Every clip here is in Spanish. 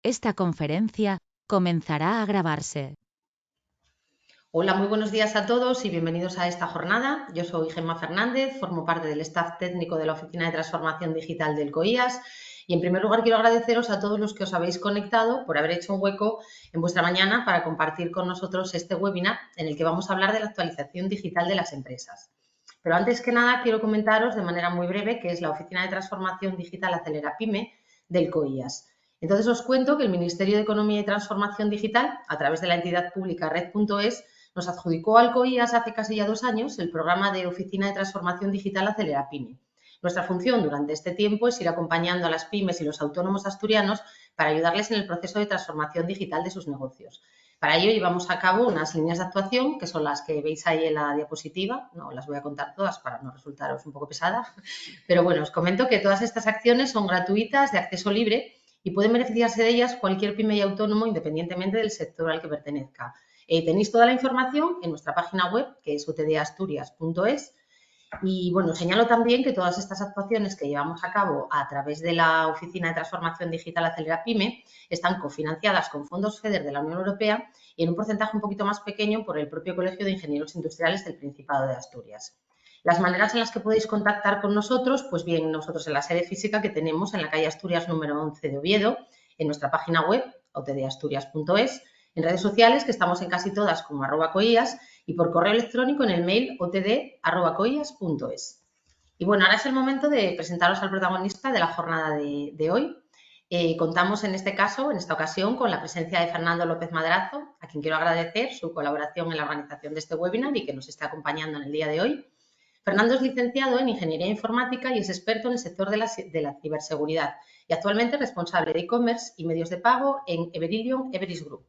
Esta conferencia comenzará a grabarse. Hola, muy buenos días a todos y bienvenidos a esta jornada. Yo soy Gemma Fernández, formo parte del staff técnico de la Oficina de Transformación Digital del COIAS y en primer lugar quiero agradeceros a todos los que os habéis conectado por haber hecho un hueco en vuestra mañana para compartir con nosotros este webinar en el que vamos a hablar de la actualización digital de las empresas. Pero antes que nada quiero comentaros de manera muy breve qué es la Oficina de Transformación Digital Acelera Pyme del COIAS. Entonces os cuento que el Ministerio de Economía y Transformación Digital, a través de la entidad pública Red.es, nos adjudicó al COIAS hace casi ya 2 años el programa de Oficina de Transformación Digital Acelera Pyme. Nuestra función durante este tiempo es ir acompañando a las pymes y los autónomos asturianos para ayudarles en el proceso de transformación digital de sus negocios. Para ello llevamos a cabo unas líneas de actuación que son las que veis ahí en la diapositiva. No las voy a contar todas para no resultaros un poco pesada, pero bueno, os comento que todas estas acciones son gratuitas, de acceso libre y pueden beneficiarse de ellas cualquier pyme y autónomo independientemente del sector al que pertenezca. Tenéis toda la información en nuestra página web, que es utdasturias.es. Y bueno, señalo también que todas estas actuaciones que llevamos a cabo a través de la Oficina de Transformación Digital Acelera Pyme están cofinanciadas con fondos FEDER de la Unión Europea y en un porcentaje un poquito más pequeño por el propio Colegio de Ingenieros Industriales del Principado de Asturias. Las maneras en las que podéis contactar con nosotros, pues bien, nosotros en la sede física que tenemos en la calle Asturias número 11 de Oviedo, en nuestra página web, otdasturias.es, en redes sociales, que estamos en casi todas como @coias, y por correo electrónico en el mail otd@coias.es. Y bueno, ahora es el momento de presentaros al protagonista de la jornada de hoy. Contamos en este caso, en esta ocasión, con la presencia de Fernando López Madrazo, a quien quiero agradecer su colaboración en la organización de este webinar y que nos está acompañando en el día de hoy. Fernando es licenciado en Ingeniería Informática y es experto en el sector de la ciberseguridad y actualmente responsable de e-commerce y medios de pago en Everillion Everis Group.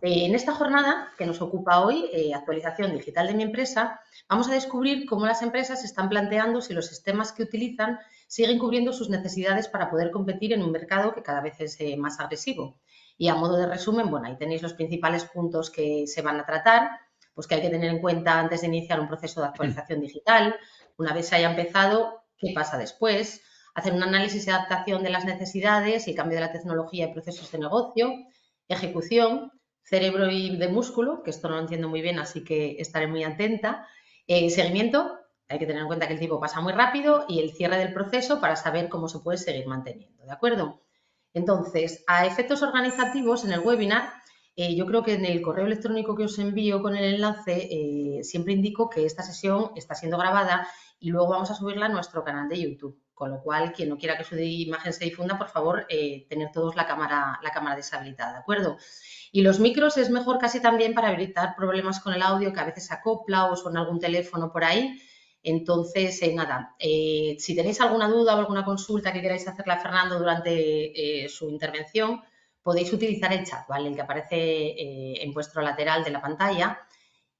En esta jornada que nos ocupa hoy, actualización digital de mi empresa, vamos a descubrir cómo las empresas se están planteando si los sistemas que utilizan siguen cubriendo sus necesidades para poder competir en un mercado que cada vez es más agresivo. Y a modo de resumen, bueno, ahí tenéis los principales puntos que se van a tratar, pues que hay que tener en cuenta antes de iniciar un proceso de actualización digital. Una vez se haya empezado, ¿qué pasa después? Hacer un análisis y adaptación de las necesidades y el cambio de la tecnología y procesos de negocio, ejecución, cerebro y de músculo, que esto no lo entiendo muy bien, así que estaré muy atenta. Seguimiento, hay que tener en cuenta que el tiempo pasa muy rápido y el cierre del proceso para saber cómo se puede seguir manteniendo, ¿de acuerdo? Entonces, a efectos organizativos en el webinar, yo creo que en el correo electrónico que os envío con el enlace siempre indico que esta sesión está siendo grabada y luego vamos a subirla a nuestro canal de YouTube. Con lo cual, quien no quiera que su imagen se difunda, por favor, tener todos la cámara deshabilitada, ¿de acuerdo? Y los micros es mejor casi también para evitar problemas con el audio que a veces se acopla o suena algún teléfono por ahí. Entonces, nada, si tenéis alguna duda o alguna consulta que queráis hacerle a Fernando durante su intervención, podéis utilizar el chat, ¿vale? El que aparece en vuestro lateral de la pantalla.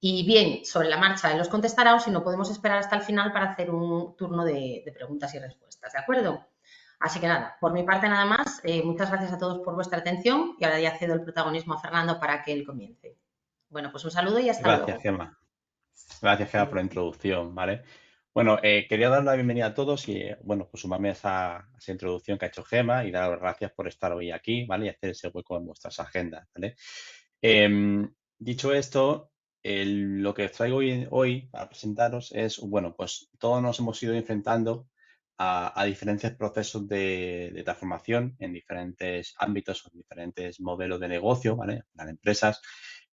Y bien, sobre la marcha él os contestará o si no podemos esperar hasta el final para hacer un turno de preguntas y respuestas, ¿de acuerdo? Así que nada, por mi parte nada más. Muchas gracias a todos por vuestra atención y ahora ya cedo el protagonismo a Fernando para que él comience. Bueno, pues un saludo y hasta Gracias, luego. Gemma. Gracias, Gemma, por la introducción, ¿vale? Bueno, quería dar la bienvenida a todos y, bueno, pues sumarme a esa introducción que ha hecho Gemma y dar las gracias por estar hoy aquí, ¿vale? Y hacer ese hueco en vuestras agendas, ¿vale? Dicho esto, lo que os traigo hoy a presentaros es, bueno, pues todos nos hemos ido enfrentando a diferentes procesos de transformación en diferentes ámbitos o en diferentes modelos de negocio, ¿vale? Las empresas,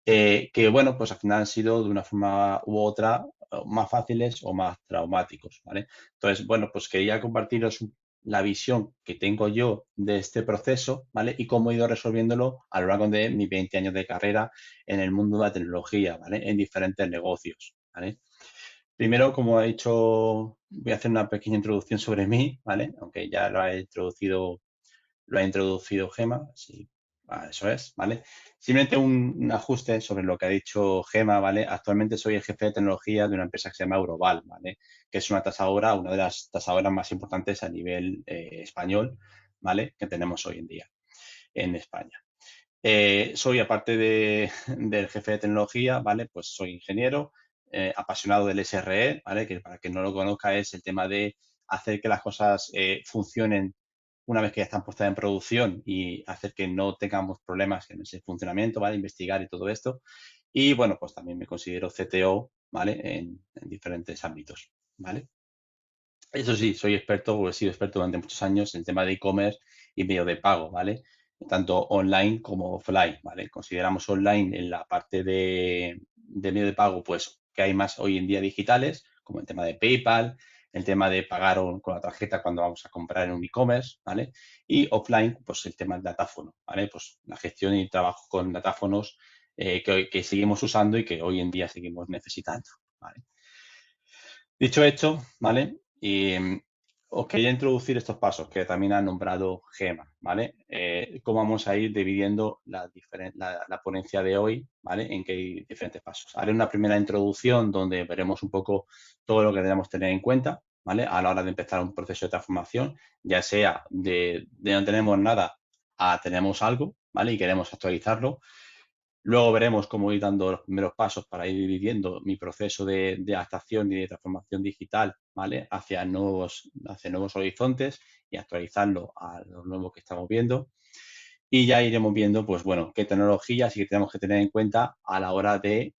que, bueno, pues al final han sido de una forma u otra más fáciles o más traumáticos, ¿vale? Entonces, bueno, pues quería compartiros la visión que tengo yo de este proceso, ¿vale? Y cómo he ido resolviéndolo a lo largo de mis 20 años de carrera en el mundo de la tecnología, ¿vale? En diferentes negocios, ¿vale? Primero, como he dicho, voy a hacer una pequeña introducción sobre mí, ¿vale? Aunque ya lo ha introducido Gemma, sí, eso es, ¿vale? Simplemente un ajuste sobre lo que ha dicho Gemma, ¿vale? Actualmente soy el jefe de tecnología de una empresa que se llama Euroval, ¿vale? Que es una tasadora, una de las tasadoras más importantes a nivel español, ¿vale? Que tenemos hoy en día en España. Soy, aparte del jefe de tecnología, ¿vale? Pues soy ingeniero, apasionado del SRE, ¿vale? Que para quien no lo conozca es el tema de hacer que las cosas funcionen una vez que ya están puestas en producción y hacer que no tengamos problemas en ese funcionamiento, ¿vale? Investigar y todo esto. Y bueno, pues también me considero CTO, ¿vale? En diferentes ámbitos, ¿vale? Eso sí, soy experto o he sido experto durante muchos años en el tema de e-commerce y medio de pago, ¿vale? Tanto online como offline, ¿vale? Consideramos online en la parte de medio de pago, pues que hay más hoy en día digitales, como el tema de PayPal, el tema de pagar con la tarjeta cuando vamos a comprar en un e-commerce, ¿vale? Y offline, pues el tema del datáfono, ¿vale? Pues la gestión y trabajo con datáfonos que seguimos usando y que hoy en día seguimos necesitando, ¿vale? Dicho esto, ¿vale? Y os quería introducir estos pasos que también ha nombrado Gema, ¿vale? Cómo vamos a ir dividiendo la ponencia de hoy, ¿vale? En que hay diferentes pasos. Haré una primera introducción donde veremos un poco todo lo que debemos tener en cuenta, ¿vale? A la hora de empezar un proceso de transformación, ya sea de no tenemos nada a tenemos algo, ¿vale? Y queremos actualizarlo. Luego veremos cómo ir dando los primeros pasos para ir dividiendo mi proceso de adaptación y de transformación digital, ¿vale? Hacia nuevos horizontes y actualizarlo a lo nuevo que estamos viendo. Y ya iremos viendo, pues bueno, qué tecnologías y qué tenemos que tener en cuenta a la hora de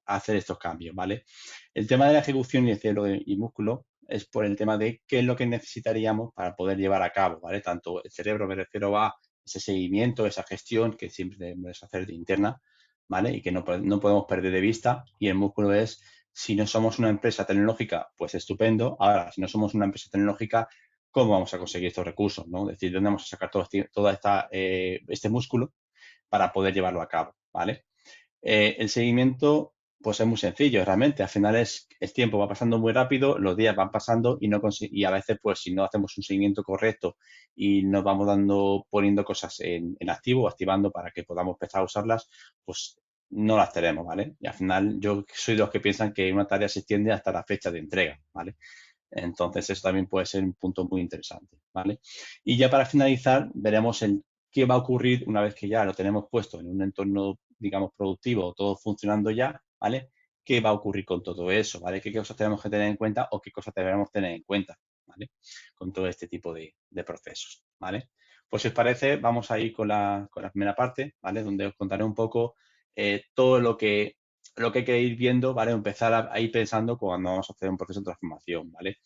hacer estos cambios, ¿vale? El tema de la ejecución y el cerebro y músculo es por el tema de qué es lo que necesitaríamos para poder llevar a cabo, ¿vale? Tanto el cerebro me refiero a ese seguimiento, esa gestión que siempre debemos hacer de interna, ¿vale? Y que no podemos perder de vista. Y el músculo es, si no somos una empresa tecnológica, pues estupendo. Ahora, si no somos una empresa tecnológica, ¿cómo vamos a conseguir estos recursos, ¿no? Es decir, ¿dónde vamos a sacar todo este músculo para poder llevarlo a cabo, ¿vale? El seguimiento, pues es muy sencillo, realmente. Al final el tiempo va pasando muy rápido, los días van pasando y a veces, pues si no hacemos un seguimiento correcto y nos vamos poniendo cosas en activo, activando para que podamos empezar a usarlas, pues no las tenemos, ¿vale? Y al final yo soy de los que piensan que una tarea se extiende hasta la fecha de entrega, ¿vale? Entonces, eso también puede ser un punto muy interesante, ¿vale? Y ya para finalizar, veremos qué va a ocurrir una vez que ya lo tenemos puesto en un entorno, digamos, productivo, todo funcionando ya, ¿vale? ¿Qué va a ocurrir con todo eso, ¿vale? ¿Qué cosas tenemos que tener en cuenta o qué cosas debemos tener en cuenta, ¿vale? Con todo este tipo de procesos, ¿vale? Pues si os parece, vamos a ir con la primera parte, ¿vale? Donde os contaré un poco todo lo que hay que ir viendo, ¿vale? Empezar a ir pensando cuando vamos a hacer un proceso de transformación, ¿vale?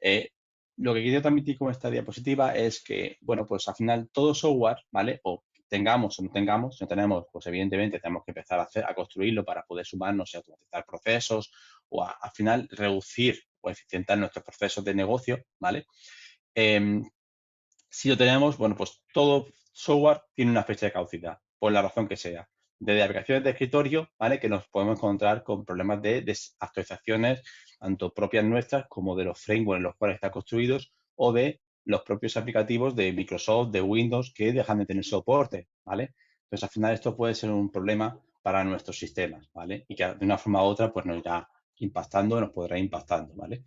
Eh, lo que quiero transmitir con esta diapositiva es que, bueno, pues al final todo software, ¿vale? O tengamos o no tengamos, si no tenemos, pues evidentemente tenemos que empezar a construirlo para poder sumarnos y automatizar procesos o al final reducir o eficientar nuestros procesos de negocio, ¿vale? Em, si lo tenemos, bueno, pues todo software tiene una fecha de caducidad, por la razón que sea. Desde aplicaciones de escritorio, ¿vale? Que nos podemos encontrar con problemas de desactualizaciones, tanto propias nuestras como de los frameworks en los cuales están construidos o de los propios aplicativos de Microsoft, de Windows, que dejan de tener soporte, ¿vale? Entonces, al final esto puede ser un problema para nuestros sistemas, ¿vale? Y que de una forma u otra, pues nos irá impactando, nos podrá impactando, ¿vale?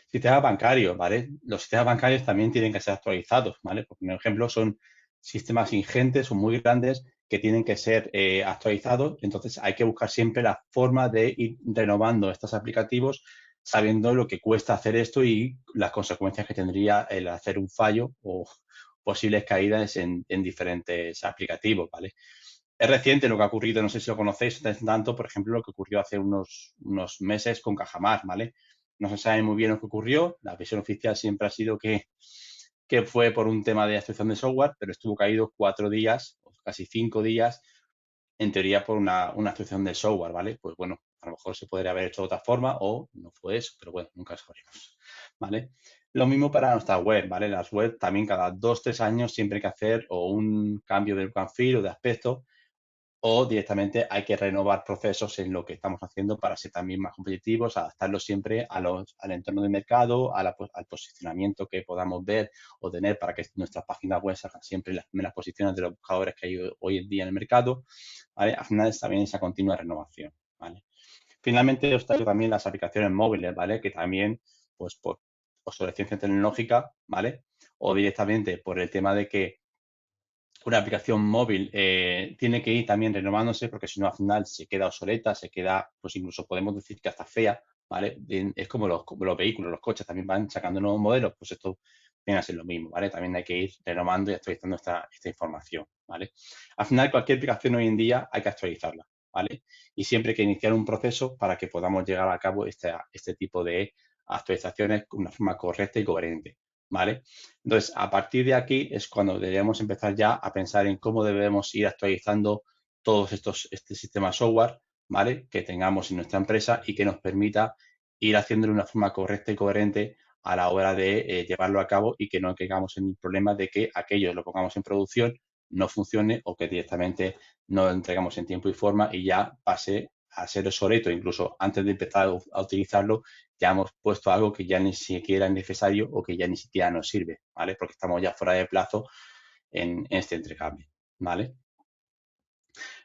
Sistemas bancarios, ¿vale? Los sistemas bancarios también tienen que ser actualizados, ¿vale? Por ejemplo, son sistemas ingentes, son muy grandes, que tienen que ser actualizados. Entonces, hay que buscar siempre la forma de ir renovando estos aplicativos, sabiendo lo que cuesta hacer esto y las consecuencias que tendría el hacer un fallo o posibles caídas en diferentes aplicativos, ¿vale? Es reciente lo que ha ocurrido, no sé si lo conocéis tanto, por ejemplo, lo que ocurrió hace unos meses con Cajamar, ¿vale? No se sabe muy bien lo que ocurrió. La versión oficial siempre ha sido que fue por un tema de actualización de software, pero estuvo caído 4 días, o casi 5 días, en teoría por una actualización de software, ¿vale? Pues bueno, a lo mejor se podría haber hecho de otra forma o no fue eso, pero bueno, nunca sabremos, ¿vale? Lo mismo para nuestra web, ¿vale? Las web también cada 2 o 3 años siempre hay que hacer o un cambio de look and feel o de aspecto o directamente hay que renovar procesos en lo que estamos haciendo para ser también más competitivos, adaptarlo siempre al entorno de mercado, al posicionamiento que podamos ver o tener para que nuestras páginas web salgan siempre en las primeras posiciones de los buscadores que hay hoy en día en el mercado, ¿vale? Al final es también esa continua renovación, ¿vale? Finalmente, os traigo también las aplicaciones móviles, ¿vale? Que también, pues por obsolescencia tecnológica, ¿vale? O directamente por el tema de que una aplicación móvil tiene que ir también renovándose porque si no al final se queda obsoleta, pues incluso podemos decir que hasta fea, ¿vale? Es como los vehículos, los coches también van sacando nuevos modelos, pues esto viene a ser lo mismo, ¿vale? También hay que ir renovando y actualizando esta información, ¿vale? Al final, cualquier aplicación hoy en día hay que actualizarla, ¿vale? Y siempre hay que iniciar un proceso para que podamos llegar a cabo este tipo de actualizaciones de una forma correcta y coherente, ¿vale? Entonces, a partir de aquí es cuando debemos empezar ya a pensar en cómo debemos ir actualizando todos este sistema de software, ¿vale? Que tengamos en nuestra empresa y que nos permita ir haciéndolo de una forma correcta y coherente a la hora de llevarlo a cabo y que no caigamos en el problema de que aquello lo pongamos en producción, no funcione o que directamente no lo entregamos en tiempo y forma y ya pase a ser obsoleto. Incluso antes de empezar a utilizarlo, ya hemos puesto algo que ya ni siquiera es necesario o que ya ni siquiera nos sirve, ¿vale? Porque estamos ya fuera de plazo en este entregable, ¿vale?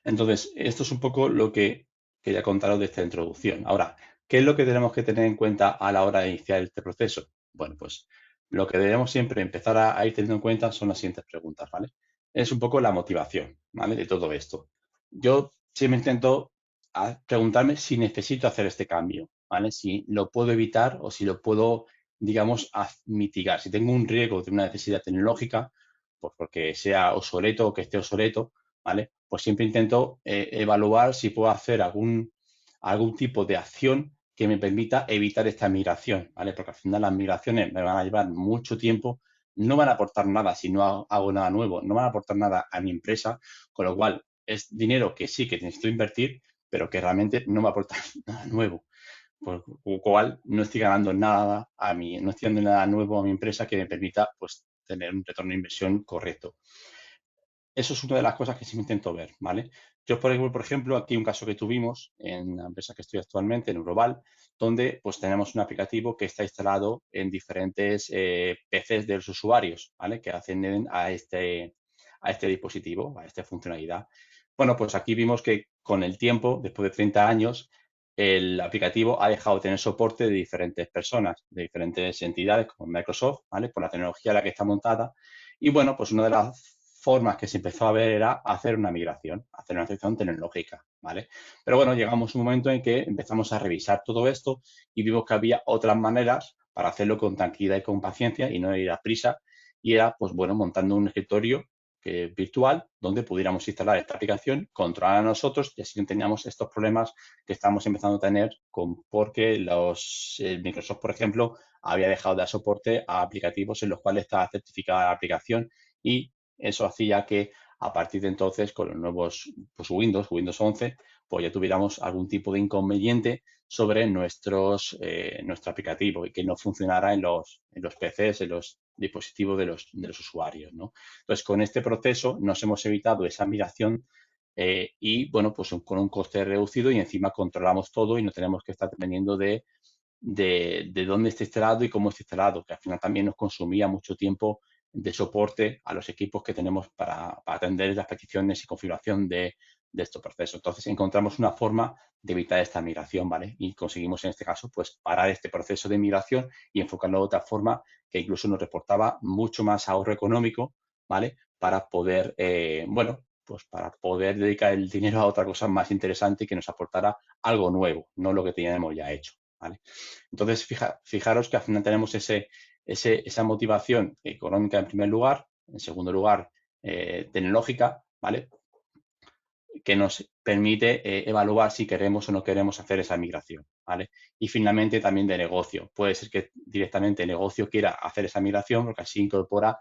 Entonces, esto es un poco lo que quería contaros de esta introducción. Ahora, ¿qué es lo que tenemos que tener en cuenta a la hora de iniciar este proceso? Bueno, pues lo que debemos siempre empezar a ir teniendo en cuenta son las siguientes preguntas, ¿vale? Es un poco la motivación, ¿vale? De todo esto. Yo siempre intento preguntarme si necesito hacer este cambio, ¿vale? Si lo puedo evitar o si lo puedo, digamos, mitigar. Si tengo un riesgo de una necesidad tecnológica, pues porque sea obsoleto o que esté obsoleto, ¿vale? Pues siempre intento evaluar si puedo hacer algún tipo de acción que me permita evitar esta migración, ¿vale? Porque al final las migraciones me van a llevar mucho tiempo, no van a aportar nada si no hago nada nuevo, no van a aportar nada a mi empresa, con lo cual es dinero que sí que necesito invertir, pero que realmente no me va a aportar nada nuevo. Por lo cual no estoy ganando nada no estoy dando nada nuevo a mi empresa que me permita pues tener un retorno de inversión correcto. Eso es una de las cosas que sí me intento ver, ¿vale? Yo, por ejemplo, aquí un caso que tuvimos en la empresa que estoy actualmente, en Euroval, donde pues tenemos un aplicativo que está instalado en diferentes PCs de los usuarios, ¿vale? Que acceden a este dispositivo, a esta funcionalidad. Bueno, pues aquí vimos que con el tiempo, después de 30 años, el aplicativo ha dejado de tener soporte de diferentes personas, de diferentes entidades como Microsoft, ¿vale? Por la tecnología en la que está montada. Y bueno, pues una de las formas que se empezó a ver era hacer una migración tecnológica, ¿vale? Pero bueno, llegamos a un momento en que empezamos a revisar todo esto y vimos que había otras maneras para hacerlo con tranquilidad y con paciencia y no ir a prisa. Y era, pues bueno, montando un escritorio virtual donde pudiéramos instalar esta aplicación, controlar a nosotros y así no teníamos estos problemas que estamos empezando a tener porque Microsoft, por ejemplo, había dejado de dar soporte a aplicativos en los cuales estaba certificada la aplicación y eso hacía que a partir de entonces, con los nuevos pues Windows 11, pues ya tuviéramos algún tipo de inconveniente sobre nuestro aplicativo y que no funcionara en los PCs, en los dispositivos de los usuarios, ¿no? Entonces, con este proceso nos hemos evitado esa migración y, bueno, pues con un coste reducido y encima controlamos todo y no tenemos que estar dependiendo de dónde esté instalado y cómo esté instalado, que al final también nos consumía mucho tiempo de soporte a los equipos que tenemos para atender las peticiones y configuración de estos procesos. Entonces, encontramos una forma de evitar esta migración, ¿vale? Y conseguimos en este caso, pues, parar este proceso de migración y enfocarlo de otra forma que incluso nos reportaba mucho más ahorro económico, ¿vale? Para poder, bueno, pues para poder dedicar el dinero a otra cosa más interesante y que nos aportara algo nuevo, no lo que teníamos ya hecho, ¿vale? Entonces, fijaros que al final tenemos esa motivación económica en primer lugar, en segundo lugar, tecnológica, ¿vale? Que nos permite evaluar si queremos o no queremos hacer esa migración, ¿vale? Y finalmente también de negocio. Puede ser que directamente el negocio quiera hacer esa migración porque así incorpora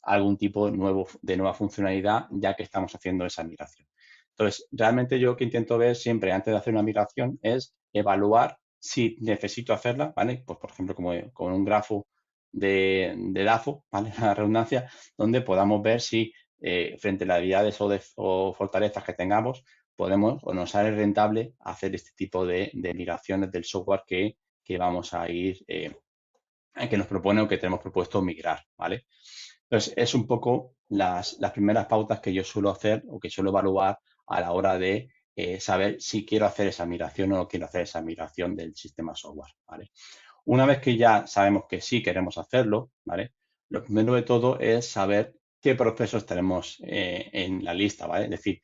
algún tipo de nueva funcionalidad ya que estamos haciendo esa migración. Entonces, realmente yo lo que intento ver siempre antes de hacer una migración es evaluar si necesito hacerla, ¿vale? Pues, por ejemplo, como con un grafo de DAFO, ¿vale? La redundancia, donde podamos ver si frente a las habilidades o fortalezas que tengamos, podemos o nos sale rentable hacer este tipo de migraciones del software que vamos a ir, que nos propone o que tenemos propuesto migrar, ¿vale? Entonces, es un poco las primeras pautas que yo suelo hacer o que suelo evaluar a la hora de saber si quiero hacer esa migración o no quiero hacer esa migración del sistema software, ¿vale? Una vez que ya sabemos que sí queremos hacerlo, ¿vale? Lo primero de todo es saber qué procesos tenemos en la lista, ¿vale? Es decir,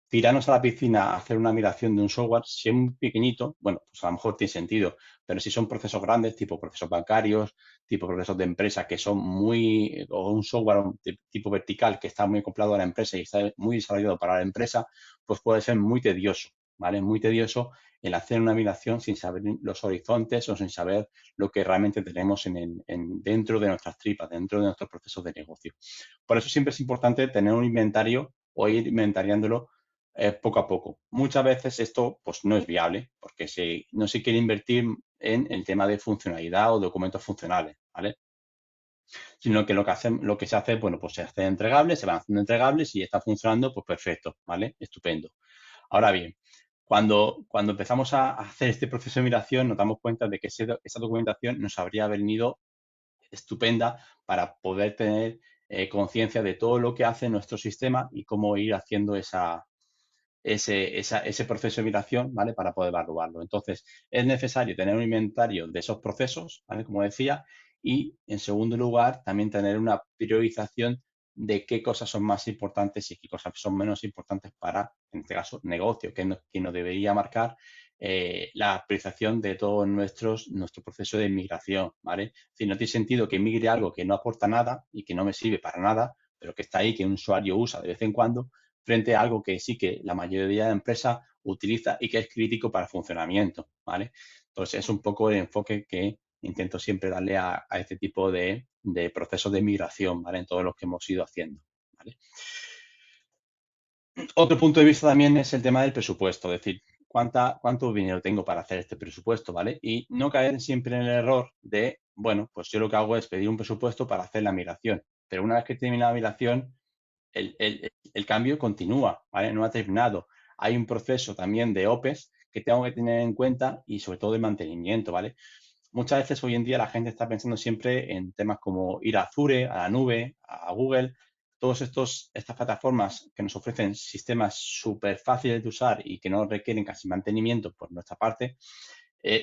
tirarnos a la piscina a hacer una migración de un software, si es muy pequeñito, bueno, pues a lo mejor tiene sentido, pero si son procesos grandes, tipo procesos bancarios, tipo procesos de empresa que son muy, o un software tipo vertical que está muy acoplado a la empresa y está muy desarrollado para la empresa, pues puede ser muy tedioso, ¿vale? Muy tedioso el hacer una migración sin saber los horizontes o sin saber lo que realmente tenemos dentro de nuestras tripas, dentro de nuestros procesos de negocio. Por eso siempre es importante tener un inventario o ir inventariándolo poco a poco. Muchas veces esto pues no es viable porque no se quiere invertir en el tema de funcionalidad o documentos funcionales, ¿vale? Sino que lo que se hace, bueno, pues se hace entregables, se van haciendo entregables y está funcionando, pues perfecto, ¿vale? Estupendo. Ahora bien, cuando empezamos a hacer este proceso de migración, nos damos cuenta de que esa documentación nos habría venido estupenda para poder tener conciencia de todo lo que hace nuestro sistema y cómo ir haciendo ese proceso de migración, ¿vale? Para poder evaluarlo. Entonces, es necesario tener un inventario de esos procesos, ¿vale? Como decía, y en segundo lugar, también tener una priorización de qué cosas son más importantes y qué cosas son menos importantes para, en este caso, negocio, que nos debería marcar la priorización de todo nuestro proceso de migración, ¿vale? Si no tiene sentido que migre algo que no aporta nada y que no me sirve para nada, pero que está ahí, que un usuario usa de vez en cuando, frente a algo que sí que la mayoría de empresas utiliza y que es crítico para el funcionamiento, ¿vale? Entonces, es un poco el enfoque que intento siempre darle a este tipo de procesos de migración, ¿vale? En todos los que hemos ido haciendo, ¿vale? Otro punto de vista también es el tema del presupuesto, es decir, cuánto dinero tengo para hacer este presupuesto, ¿vale? Y no caer siempre en el error de, bueno, pues yo lo que hago es pedir un presupuesto para hacer la migración, pero una vez que termina la migración, el cambio continúa, ¿vale? No ha terminado. Hay un proceso también de OPEX que tengo que tener en cuenta y sobre todo de mantenimiento, ¿vale? Muchas veces hoy en día la gente está pensando siempre en temas como ir a Azure, a la nube, a Google, todas estas plataformas que nos ofrecen sistemas súper fáciles de usar y que no requieren casi mantenimiento por nuestra parte,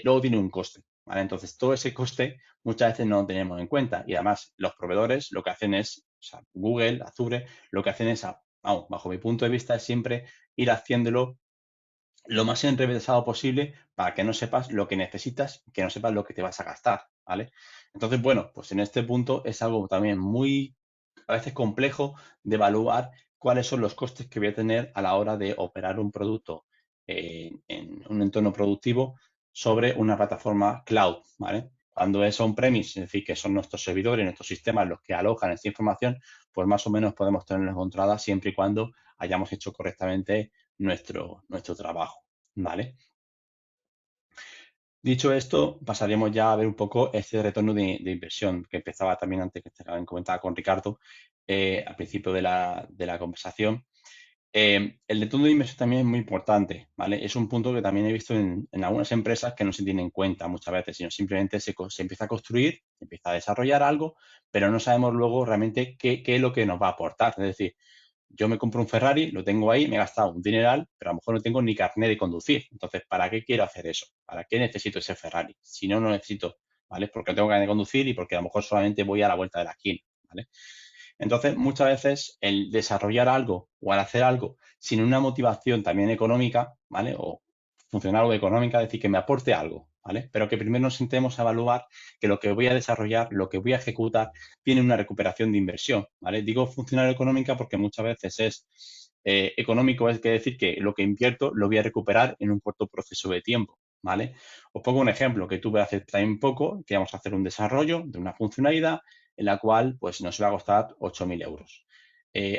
luego tiene un coste, ¿vale? Entonces, todo ese coste muchas veces no lo tenemos en cuenta y además los proveedores lo que hacen es, o sea, Google, Azure, lo que hacen es, vamos, bajo mi punto de vista, es siempre ir haciéndolo lo más enrevesado posible para que no sepas lo que necesitas, que no sepas lo que te vas a gastar, ¿vale? Entonces, bueno, pues en este punto es algo también muy, a veces complejo de evaluar cuáles son los costes que voy a tener a la hora de operar un producto en un entorno productivo sobre una plataforma cloud, ¿vale? Cuando es on-premise, es decir, que son nuestros servidores, nuestros sistemas los que alojan esta información, pues más o menos podemos tenerla encontrada siempre y cuando hayamos hecho correctamente nuestro trabajo, ¿vale? Dicho esto, pasaríamos ya a ver un poco este retorno de inversión que empezaba también antes que te comentaba con Ricardo al principio de la conversación. El retorno de inversión también es muy importante, ¿vale? Es un punto que también he visto en algunas empresas que no se tiene en cuenta muchas veces, sino simplemente se empieza a construir, se empieza a desarrollar algo, pero no sabemos luego realmente qué es lo que nos va a aportar. Es decir, yo me compro un Ferrari, lo tengo ahí, me he gastado un dineral, pero a lo mejor no tengo ni carnet de conducir. Entonces, ¿para qué quiero hacer eso? ¿Para qué necesito ese Ferrari? Si no, no necesito, ¿vale? Porque no tengo carnet de conducir y porque a lo mejor solamente voy a la vuelta de la esquina, ¿vale? Entonces, muchas veces el desarrollar algo o al hacer algo sin una motivación también económica, ¿vale? O funcional o económica, es decir, que me aporte algo, ¿vale? Pero que primero nos sentemos a evaluar que lo que voy a desarrollar, lo que voy a ejecutar, tiene una recuperación de inversión, ¿vale? Digo funcional o económica porque muchas veces es económico, es decir que lo que invierto lo voy a recuperar en un corto proceso de tiempo, ¿vale? Os pongo un ejemplo que tuve hace también poco, que vamos a hacer un desarrollo de una funcionalidad en la cual pues nos va a costar 8.000 euros.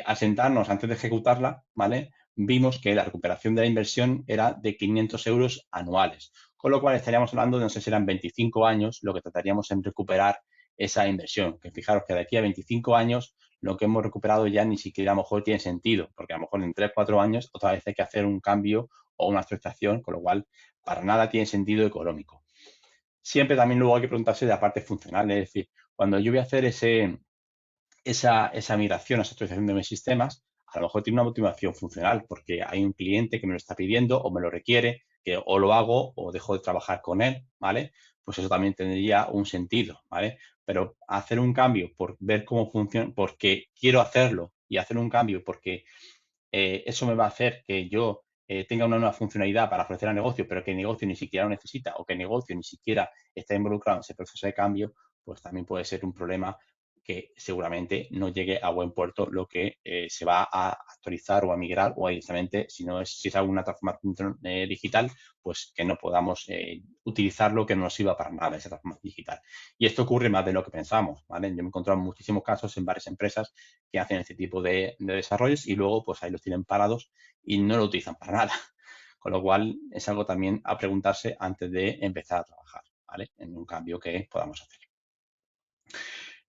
Al sentarnos antes de ejecutarla, ¿vale? Vimos que la recuperación de la inversión era de 500 euros anuales, con lo cual estaríamos hablando de, no sé si eran 25 años, lo que trataríamos en recuperar esa inversión, que fijaros que de aquí a 25 años lo que hemos recuperado ya ni siquiera a lo mejor tiene sentido, porque a lo mejor en 3-4 años otra vez hay que hacer un cambio o una actualización, con lo cual para nada tiene sentido económico. Siempre también luego hay que preguntarse de la parte funcional, es decir, cuando yo voy a hacer esa migración, esa actualización de mis sistemas, a lo mejor tiene una motivación funcional porque hay un cliente que me lo está pidiendo o me lo requiere, que o lo hago o dejo de trabajar con él, ¿vale? Pues eso también tendría un sentido, ¿vale? Pero hacer un cambio por ver cómo funciona, porque quiero hacerlo y hacer un cambio porque eso me va a hacer que yo tenga una nueva funcionalidad para ofrecer al negocio, pero que el negocio ni siquiera lo necesita o que el negocio ni siquiera está involucrado en ese proceso de cambio, pues también puede ser un problema que seguramente no llegue a buen puerto lo que se va a actualizar o a migrar o directamente, si es alguna transformación digital, pues que no podamos utilizarlo, que no nos sirva para nada esa transformación digital. Y esto ocurre más de lo que pensamos, ¿vale? Yo me he encontrado muchísimos casos en varias empresas que hacen este tipo de desarrollos y luego pues ahí los tienen parados y no lo utilizan para nada. Con lo cual es algo también a preguntarse antes de empezar a trabajar, ¿vale? En un cambio que podamos hacer.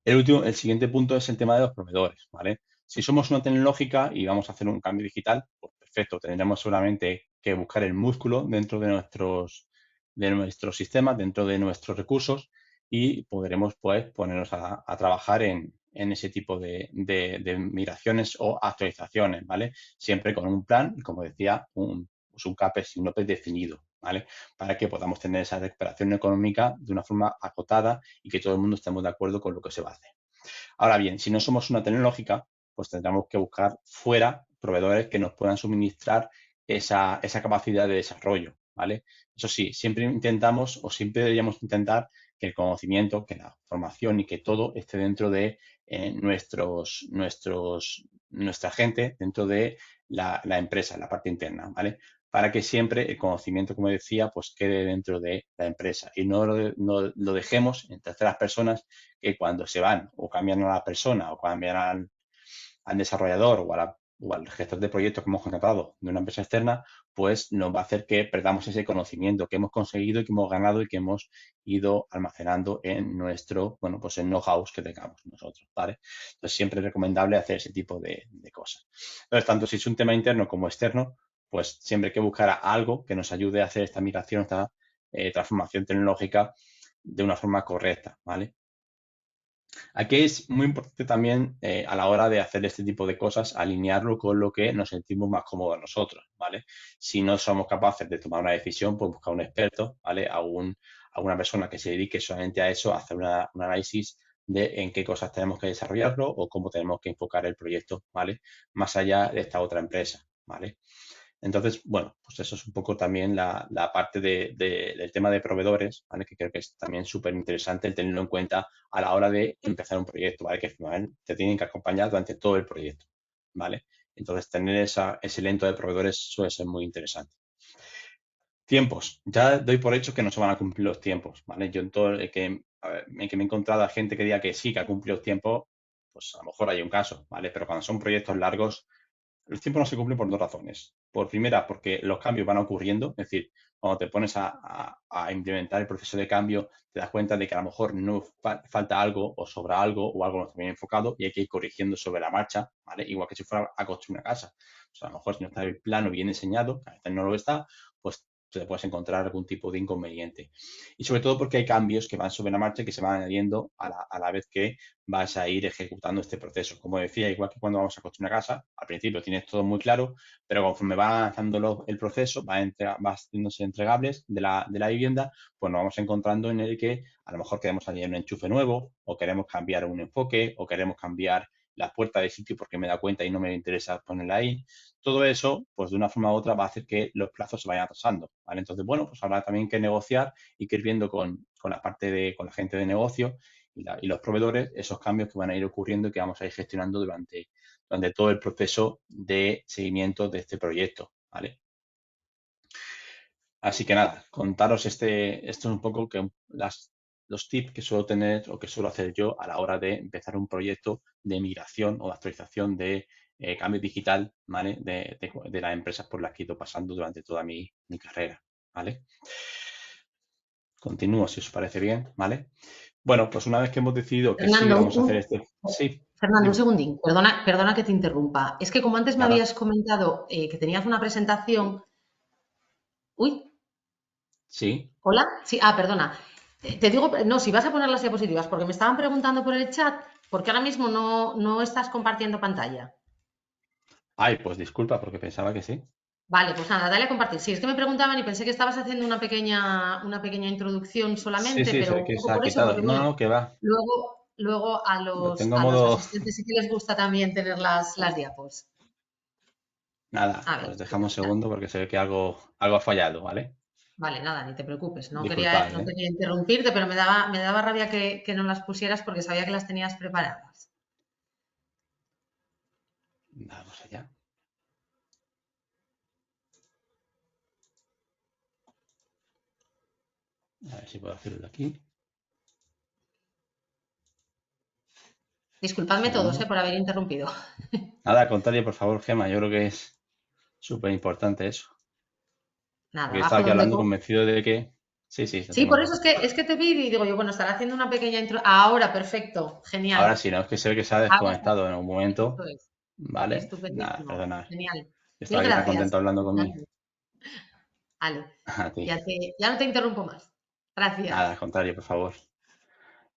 El siguiente punto es el tema de los proveedores, ¿vale? Si somos una tecnológica y vamos a hacer un cambio digital, pues perfecto, tendremos seguramente que buscar el músculo dentro de nuestros sistemas, dentro de nuestros recursos y podremos pues ponernos a trabajar en ese tipo de migraciones o actualizaciones, ¿vale? Siempre con un plan y, como decía, un CAPEX y un OPEX definido, ¿vale? Para que podamos tener esa recuperación económica de una forma acotada y que todo el mundo estemos de acuerdo con lo que se va a hacer. Ahora bien, si no somos una tecnológica, pues tendremos que buscar fuera proveedores que nos puedan suministrar esa capacidad de desarrollo, ¿vale? Eso sí, siempre intentamos o siempre deberíamos intentar que el conocimiento, que la formación y que todo esté dentro de nuestra gente, dentro de la empresa, la parte interna, ¿vale? Para que siempre el conocimiento, como decía, pues quede dentro de la empresa y no lo dejemos en terceras personas que cuando se van o cambian a la persona o cambian al desarrollador o al gestor de proyectos que hemos contratado de una empresa externa, pues nos va a hacer que perdamos ese conocimiento que hemos conseguido y que hemos ganado y que hemos ido almacenando en nuestro, bueno, pues en know-how que tengamos nosotros, ¿vale? Entonces siempre es recomendable hacer ese tipo de cosas. Entonces, tanto si es un tema interno como externo, pues siempre hay que buscar algo que nos ayude a hacer esta migración, esta transformación tecnológica de una forma correcta, ¿vale? Aquí es muy importante también a la hora de hacer este tipo de cosas, alinearlo con lo que nos sentimos más cómodos nosotros, ¿vale? Si no somos capaces de tomar una decisión, pues buscar un experto, ¿vale? A una persona que se dedique solamente a eso, a hacer un análisis de en qué cosas tenemos que desarrollarlo o cómo tenemos que enfocar el proyecto, ¿vale? Más allá de esta otra empresa, ¿vale? Entonces, bueno, pues eso es un poco también la parte del tema de proveedores, ¿vale? Que creo que es también súper interesante el tenerlo en cuenta a la hora de empezar un proyecto, ¿vale? Que ¿vale? Te tienen que acompañar durante todo el proyecto, ¿vale? Entonces, tener ese lento de proveedores suele ser muy interesante. Tiempos. Ya doy por hecho que no se van a cumplir los tiempos, ¿vale? Yo en todo el que me he encontrado a gente que diga que sí, que ha cumplido los tiempos, pues a lo mejor hay un caso, ¿vale? Pero cuando son proyectos largos, los tiempos no se cumplen por dos razones. Por primera, porque los cambios van ocurriendo, es decir, cuando te pones a implementar el proceso de cambio, te das cuenta de que a lo mejor no falta algo o sobra algo o algo no está bien enfocado y hay que ir corrigiendo sobre la marcha, ¿vale? Igual que si fuera a construir una casa. O sea, a lo mejor si no está el plano bien enseñado, que a veces no lo está, pues te puedes encontrar algún tipo de inconveniente. Y sobre todo porque hay cambios que van sobre la marcha y que se van añadiendo a la vez que vas a ir ejecutando este proceso. Como decía, igual que cuando vamos a construir una casa, al principio tienes todo muy claro, pero conforme va avanzando el proceso, va haciéndose entregables de la vivienda, pues nos vamos encontrando en el que a lo mejor queremos añadir un enchufe nuevo, o queremos cambiar un enfoque, o queremos cambiar la puerta de sitio porque me da cuenta y no me interesa ponerla ahí. Todo eso, pues de una forma u otra, va a hacer que los plazos se vayan atrasando, ¿vale? Entonces, bueno, pues habrá también que negociar y que ir viendo con la gente de negocio y los proveedores esos cambios que van a ir ocurriendo y que vamos a ir gestionando durante todo el proceso de seguimiento de este proyecto, ¿vale? Así que nada, contaros esto es un poco que los tips que suelo tener o que suelo hacer yo a la hora de empezar un proyecto de migración o de actualización de cambio digital, ¿vale? De las empresas por las que he ido pasando durante toda mi carrera, ¿vale? Continúo si os parece bien, ¿vale? Bueno, pues una vez que hemos decidido que sí Fernando, vamos a hacer Sí, Fernando, un dime. segundín, perdona que te interrumpa. Es que como antes me Nada. habías comentado que tenías una presentación. Uy, Sí. hola. Sí, perdona. Te digo, no, si vas a poner las diapositivas, porque me estaban preguntando por el chat, porque ahora mismo no estás compartiendo pantalla. Ay, pues disculpa, porque pensaba que sí. Vale, pues nada, dale a compartir. Sí, es que me preguntaban y pensé que estabas haciendo una pequeña introducción Sí, solamente, sí, pero sé un que se poco ha por eso, quitado. porque No, bueno, no, que va. luego a Lo los, tengo a los modo. asistentes sí que les gusta también tener las diapos. Nada, A ver, pues dejamos un segundo porque se ve que algo ha fallado, ¿vale? vale, nada, ni te preocupes. Disculpad, No ¿eh? quería interrumpirte, pero me daba rabia que no las pusieras porque sabía que las tenías preparadas. Vamos allá. A ver si puedo hacerlo de aquí. Disculpadme todos, Segundo. por haber interrumpido. Nada, al contrario, por favor, Gemma, yo creo que es súper importante eso. Nada, Porque estaba bajo aquí donde... hablando convencido de que... Sí, sí, no te Sí, por eso preocupes. es que te vi y digo yo, bueno, estará haciendo una pequeña intro. Ahora, perfecto, Ahora genial. sí, no, es que se ve que se ha Ahora está. desconectado en un momento. Esto es. Vale, nada, Estupendísimo. perdonad. Genial. Mil Estaba aquí tan gracias. contento hablando conmigo. Vale, A ti. ya no te interrumpo más. Nada, Gracias. al contrario, por favor.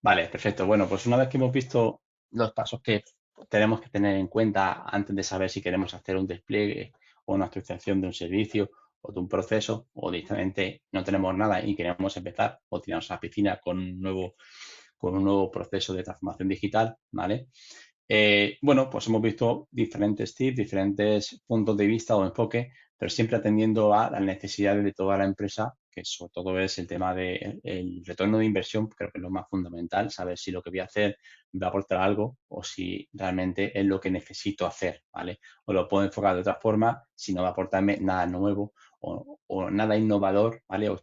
Vale, perfecto. Bueno, pues una vez que hemos visto los pasos que tenemos que tener en cuenta antes de saber si queremos hacer un despliegue o una actualización de un servicio o de un proceso, o directamente no tenemos nada y queremos empezar o tirarnos a la piscina con un nuevo proceso de transformación digital, ¿vale? Bueno, pues hemos visto diferentes tips, diferentes puntos de vista o enfoque, pero siempre atendiendo a las necesidades de toda la empresa, que sobre todo es el tema del retorno de inversión, creo que es lo más fundamental, saber si lo que voy a hacer va a aportar algo o si realmente es lo que necesito hacer, ¿vale? O lo puedo enfocar de otra forma, si no va a aportarme nada nuevo o nada innovador, ¿vale? O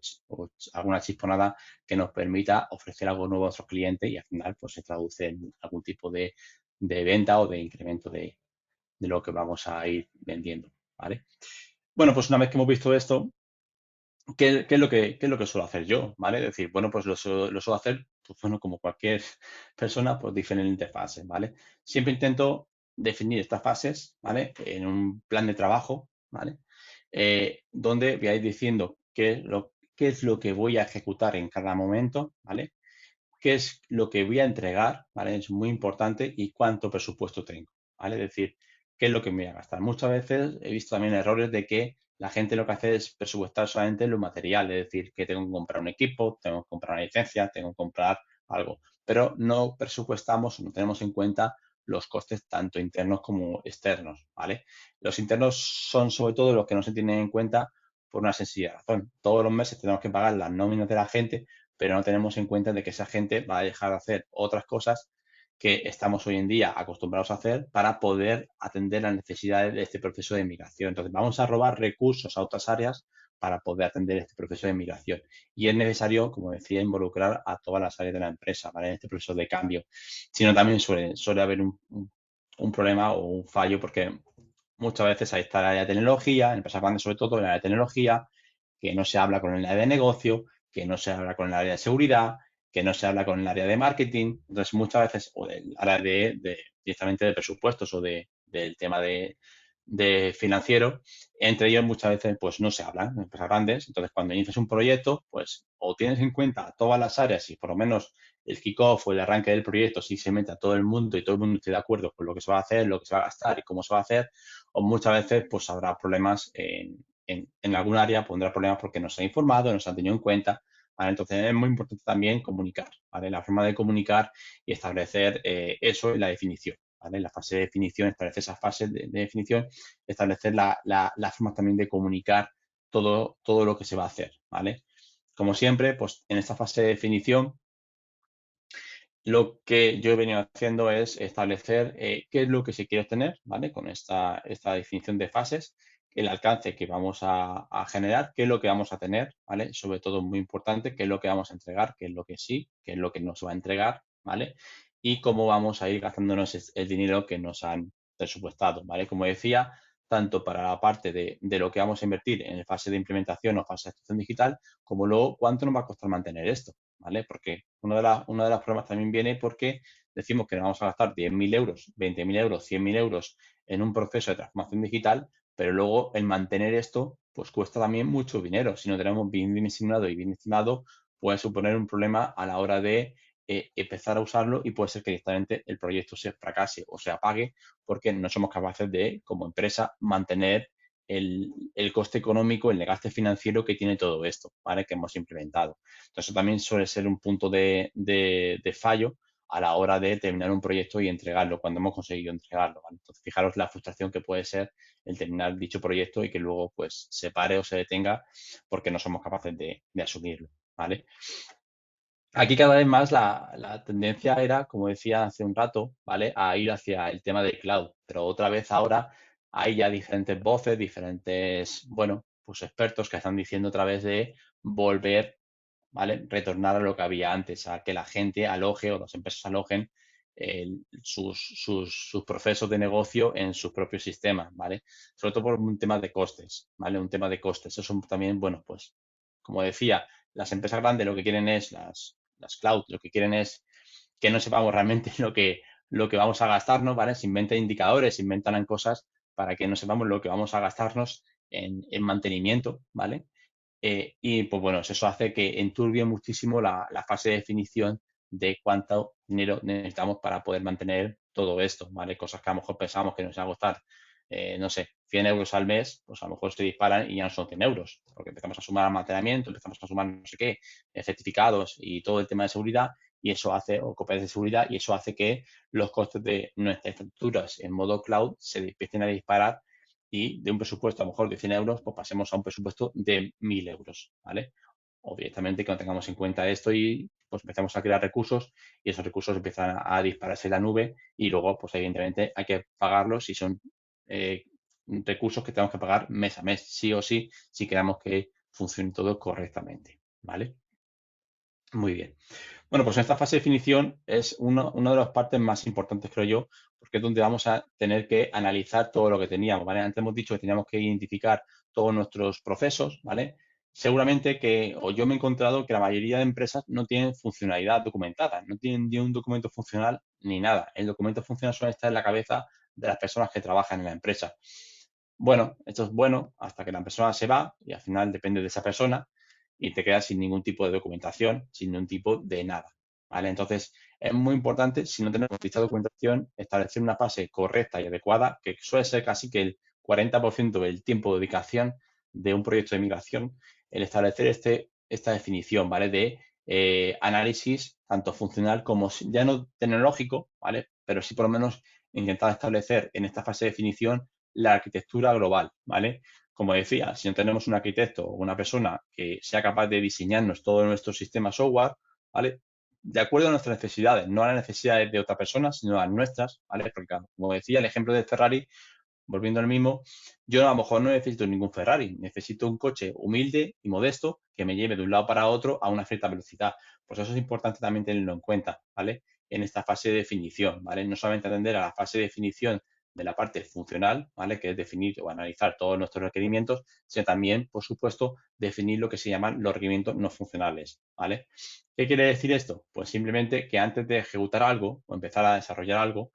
alguna chisponada que nos permita ofrecer algo nuevo a otros clientes y al final pues se traduce en algún tipo de venta o de incremento de lo que vamos a ir vendiendo, ¿vale? Bueno, pues una vez que hemos visto esto, ¿qué es lo que suelo hacer yo? ¿Vale? Es decir, bueno, pues lo suelo hacer, pues bueno, como cualquier persona, pues diferentes fases, ¿vale? Siempre intento definir estas fases, ¿vale? En un plan de trabajo, ¿vale? Donde voy a ir diciendo qué es lo que voy a ejecutar en cada momento, ¿vale? Qué es lo que voy a entregar, ¿vale? Es muy importante y cuánto presupuesto tengo, ¿vale? Es decir, qué es lo que me voy a gastar. Muchas veces he visto también errores de que la gente lo que hace es presupuestar solamente lo material, es decir, que tengo que comprar un equipo, tengo que comprar una licencia, tengo que comprar algo, pero no presupuestamos o no tenemos en cuenta los costes tanto internos como externos, ¿vale? Los internos son sobre todo los que no se tienen en cuenta por una sencilla razón. Todos los meses tenemos que pagar las nóminas de la gente, pero no tenemos en cuenta de que esa gente va a dejar de hacer otras cosas que estamos hoy en día acostumbrados a hacer para poder atender las necesidades de este proceso de migración. Entonces, vamos a robar recursos a otras áreas para poder atender este proceso de migración. Y es necesario, como decía, involucrar a todas las áreas de la empresa, ¿vale? En este proceso de cambio. Si no, también suele haber un problema o un fallo porque muchas veces ahí está el área de tecnología, en empresas grandes sobre todo, el área de tecnología, que no se habla con el área de negocio, que no se habla con el área de seguridad, que no se habla con el área de marketing. Entonces, muchas veces, o del área directamente de presupuestos o del tema de financiero, entre ellos muchas veces pues no se hablan en empresas grandes. Entonces, cuando inicias un proyecto, pues o tienes en cuenta todas las áreas y por lo menos el kickoff o el arranque del proyecto si se mete a todo el mundo y todo el mundo esté de acuerdo con lo que se va a hacer, lo que se va a gastar y cómo se va a hacer, o muchas veces pues habrá problemas en algún área, pondrá problemas porque no se ha informado, no se han tenido en cuenta, ¿vale? Entonces es muy importante también comunicar, ¿vale? La forma de comunicar y establecer eso en la definición, ¿vale? La fase de definición, establecer esas fases de definición, establecer la forma también de comunicar todo lo que se va a hacer, ¿vale? Como siempre, pues en esta fase de definición lo que yo he venido haciendo es establecer qué es lo que se quiere obtener, ¿vale? Con esta definición de fases, el alcance que vamos a generar, qué es lo que vamos a tener, ¿vale? Sobre todo, muy importante, qué es lo que vamos a entregar, qué es lo que sí, qué es lo que nos va a entregar, ¿vale? Y cómo vamos a ir gastándonos el dinero que nos han presupuestado, ¿vale? Como decía, tanto para la parte de lo que vamos a invertir en fase de implementación o fase de actuación digital, como luego cuánto nos va a costar mantener esto, ¿vale? Porque uno de los problemas también viene porque decimos que nos vamos a gastar 10.000 euros, 20.000 euros, 100.000 euros en un proceso de transformación digital, pero luego el mantener esto pues cuesta también mucho dinero. Si no tenemos bien dimensionado y bien estimado, puede suponer un problema a la hora de empezar a usarlo y puede ser que directamente el proyecto se fracase o se apague porque no somos capaces de, como empresa, mantener el coste económico, el gasto financiero que tiene todo esto, ¿vale? Que hemos implementado. Entonces, eso también suele ser un punto de fallo a la hora de terminar un proyecto y entregarlo, cuando hemos conseguido entregarlo, ¿vale? Entonces, fijaros la frustración que puede ser el terminar dicho proyecto y que luego pues se pare o se detenga porque no somos capaces de asumirlo, ¿vale? Aquí cada vez más la tendencia era, como decía hace un rato, ¿vale? A ir hacia el tema de cloud, pero otra vez ahora hay ya diferentes voces, diferentes, bueno, pues expertos que están diciendo otra vez de volver, ¿vale? Retornar a lo que había antes, a que la gente aloje o las empresas alojen sus procesos de negocio en sus propios sistemas, ¿vale? Sobre todo por un tema de costes, ¿vale? Un tema de costes. Eso también, bueno, pues, como decía, las empresas grandes lo que quieren es las cloud, lo que quieren es que no sepamos realmente lo que vamos a gastarnos, ¿vale? Se inventan indicadores, se inventan cosas para que no sepamos lo que vamos a gastarnos en mantenimiento, ¿vale? Y pues bueno, eso hace que enturbie muchísimo la fase de definición de cuánto dinero necesitamos para poder mantener todo esto, ¿vale? Cosas que a lo mejor pensamos que nos va a costar, no sé, 100 euros al mes, pues a lo mejor se disparan y ya no son 100 euros, porque empezamos a sumar mantenimiento, empezamos a sumar no sé qué, certificados y todo el tema de seguridad, y eso hace, o copias de seguridad, y eso hace que los costes de nuestras infraestructuras en modo cloud se empiecen a disparar y de un presupuesto a lo mejor de 100 euros, pues pasemos a un presupuesto de 1.000 euros, ¿vale? O directamente que no tengamos en cuenta esto y pues empezamos a crear recursos y esos recursos empiezan a dispararse en la nube y luego, pues evidentemente hay que pagarlos si son eh, recursos que tenemos que pagar mes a mes, sí o sí, si queremos que funcione todo correctamente, ¿vale? Muy bien. Bueno, pues esta fase de definición es una de las partes más importantes, creo yo, porque es donde vamos a tener que analizar todo lo que teníamos, ¿vale? Antes hemos dicho que teníamos que identificar todos nuestros procesos, ¿vale? Seguramente que, o yo me he encontrado que la mayoría de empresas no tienen funcionalidad documentada, no tienen ni un documento funcional ni nada. El documento funcional suele estar en la cabeza de las personas que trabajan en la empresa. Bueno, esto es bueno hasta que la persona se va y al final depende de esa persona y te quedas sin ningún tipo de documentación, sin ningún tipo de nada, ¿vale? Entonces, es muy importante, si no tenemos dicha documentación, establecer una fase correcta y adecuada, que suele ser casi que el 40% del tiempo de dedicación de un proyecto de migración, el establecer esta definición, ¿vale? De análisis tanto funcional como ya no tecnológico, ¿vale? Pero sí por lo menos intentar establecer en esta fase de definición la arquitectura global, ¿vale? Como decía, si no tenemos un arquitecto o una persona que sea capaz de diseñarnos todo nuestro sistema software, ¿vale? De acuerdo a nuestras necesidades, no a las necesidades de otra persona, sino a las nuestras, ¿vale? Porque, como decía, el ejemplo de Ferrari, volviendo al mismo, yo a lo mejor no necesito ningún Ferrari, necesito un coche humilde y modesto que me lleve de un lado para otro a una cierta velocidad. Pues eso es importante también tenerlo en cuenta, ¿vale? En esta fase de definición, ¿vale? No solamente atender a la fase de definición de la parte funcional, ¿vale? Que es definir o analizar todos nuestros requerimientos, sino también, por supuesto, definir lo que se llaman los requerimientos no funcionales, ¿vale? ¿Qué quiere decir esto? Pues simplemente que antes de ejecutar algo o empezar a desarrollar algo,